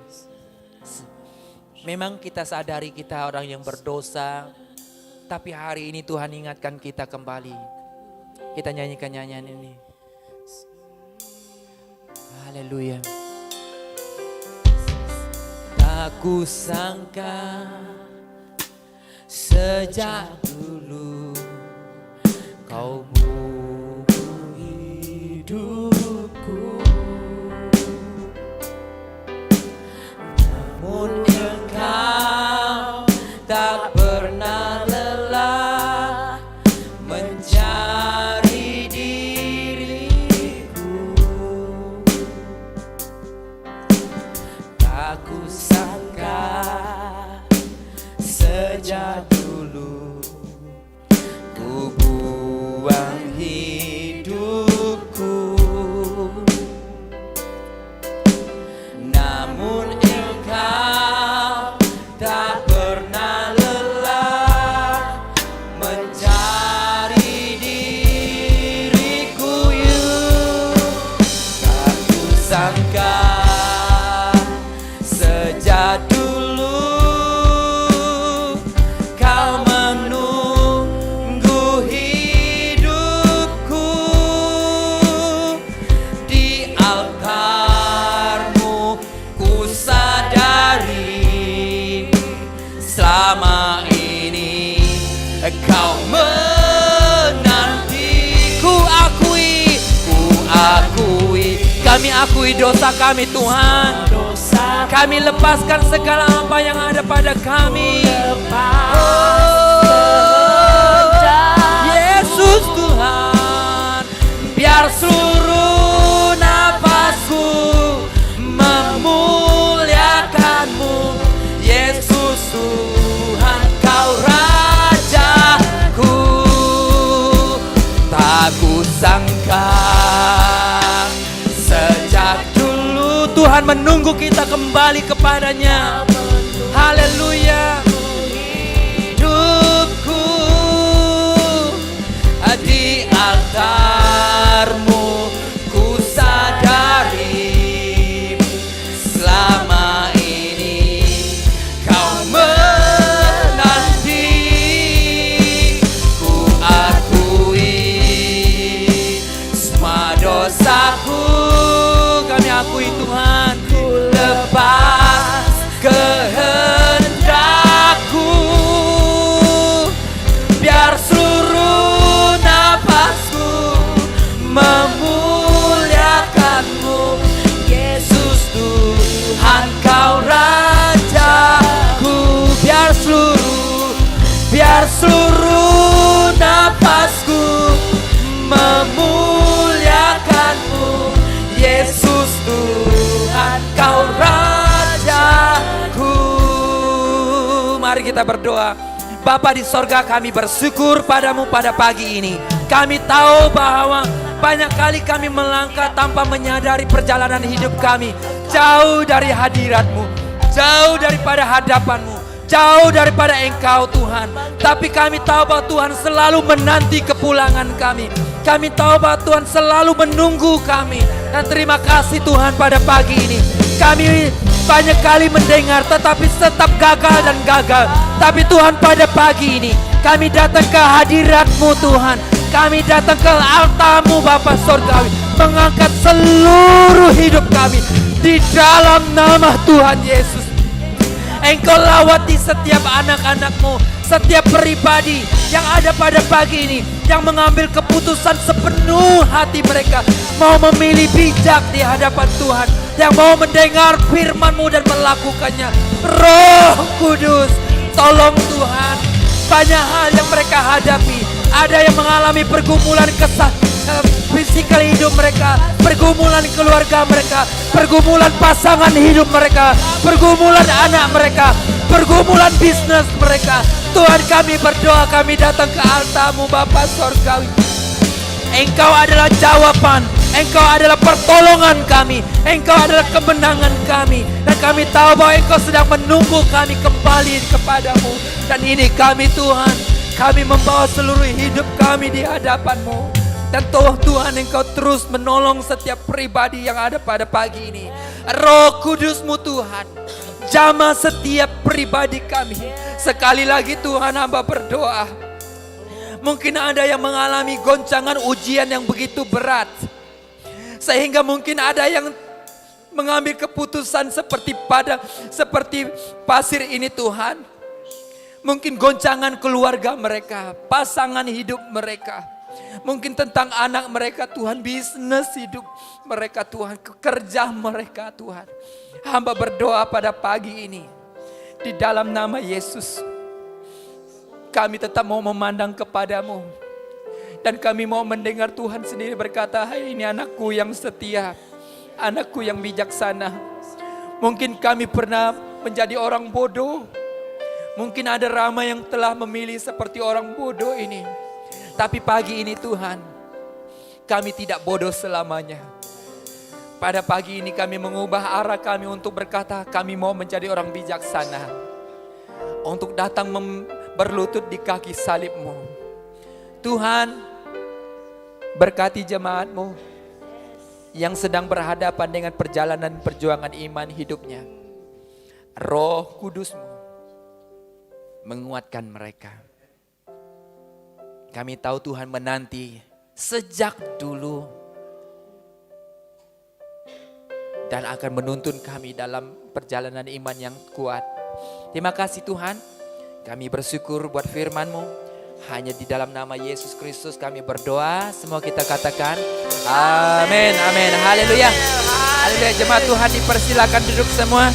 Memang kita sadari kita orang yang berdosa. Tapi hari ini Tuhan ingatkan kita kembali. Kita nyanyikan nyanyian ini. Haleluya. Tak kusangka sejak dulu kau hidupku. Namun engkau tak pernah lelah mencari diriku. Tak kusangka sejak dulu ku buang hidupku. Namun engkau tak pernah lelah mencari diriku. Tak kusangka sejak dulu kau menunggu hidupku di altarmu. Ku sadari selama ini kau menanti. Ku akui, kami akui dosa kami Tuhan. Kami lepaskan segala apa yang ada pada kami. Yesus Tuhan, biar seluruh nafasku memuliakan-Mu. Yesus Tuhan, Kau Rajaku. Tak kusangka sejak dulu Tuhan menunggu kita kembali kepadanya. Haleluya. Hidupku di altar-Mu, ku sadari selama ini Kau menanti. Ku akui semua dosaku, kami akui Tuhan. Lepas kehendakku, biar seluruh nafasku Rajaku. Mari kita berdoa. Bapa di sorga, kami bersyukur padamu pada pagi ini. Kami tahu bahwa banyak kali kami melangkah tanpa menyadari perjalanan hidup kami jauh dari hadirat-Mu, jauh daripada hadapan-Mu, jauh daripada Engkau Tuhan. Tapi kami tahu bahwa Tuhan selalu menanti kepulangan kami. Kami tahu bahwa Tuhan selalu menunggu kami. Dan terima kasih Tuhan pada pagi ini. Kami banyak kali mendengar tetapi tetap gagal dan gagal. Tapi Tuhan pada pagi ini kami datang ke hadirat-Mu Tuhan. Kami datang ke altar-Mu Bapa Surgawi, mengangkat seluruh hidup kami di dalam nama Tuhan Yesus. Engkau lawati setiap anak-anak-Mu, setiap pribadi yang ada pada pagi ini, yang mengambil keputusan sepenuh hati mereka, mau memilih bijak di hadapan Tuhan, yang mau mendengar firman-Mu dan melakukannya. Roh Kudus, tolong Tuhan, banyak hal yang mereka hadapi. Ada yang mengalami pergumulan fisikal hidup mereka, pergumulan keluarga mereka, pergumulan pasangan hidup mereka, pergumulan anak mereka, pergumulan bisnis mereka. Tuhan, kami berdoa, kami datang ke altar-Mu Bapa Surgawi. Engkau adalah jawaban, Engkau adalah pertolongan kami, Engkau adalah kemenangan kami. Dan kami tahu bahwa Engkau sedang menunggu kami kembali kepadamu. Dan ini kami Tuhan, kami membawa seluruh hidup kami di hadapan-Mu. Dan Tuhan, Engkau terus menolong setiap pribadi yang ada pada pagi ini. Roh Kudus-Mu Tuhan, jamah setiap pribadi kami. Sekali lagi Tuhan, hamba berdoa. Mungkin ada yang mengalami goncangan ujian yang begitu berat, sehingga mungkin ada yang mengambil keputusan seperti pasir ini Tuhan. Mungkin goncangan keluarga mereka, pasangan hidup mereka, mungkin tentang anak mereka Tuhan, bisnis hidup mereka Tuhan, kerja mereka Tuhan. Hamba berdoa pada pagi ini, di dalam nama Yesus, kami tetap mau memandang kepadamu. Dan kami mau mendengar Tuhan sendiri berkata, "Hai, ini anakku yang setia, anakku yang bijaksana." Mungkin kami pernah menjadi orang bodoh. Mungkin ada ramai yang telah memilih seperti orang bodoh ini. Tapi pagi ini Tuhan, kami tidak bodoh selamanya. Pada pagi ini kami mengubah arah kami untuk berkata, kami mau menjadi orang bijaksana. Untuk datang berlutut di kaki salib-Mu. Tuhan, berkati jemaat-Mu yang sedang berhadapan dengan perjalanan perjuangan iman hidupnya. Roh Kudus-Mu menguatkan mereka. Kami tahu Tuhan menanti sejak dulu dan akan menuntun kami dalam perjalanan iman yang kuat. Terima kasih Tuhan. Kami bersyukur buat firman-Mu. Hanya di dalam nama Yesus Kristus kami berdoa. Semua kita katakan amin, amin, haleluya. Haleluya, jemaat Tuhan dipersilakan duduk semua.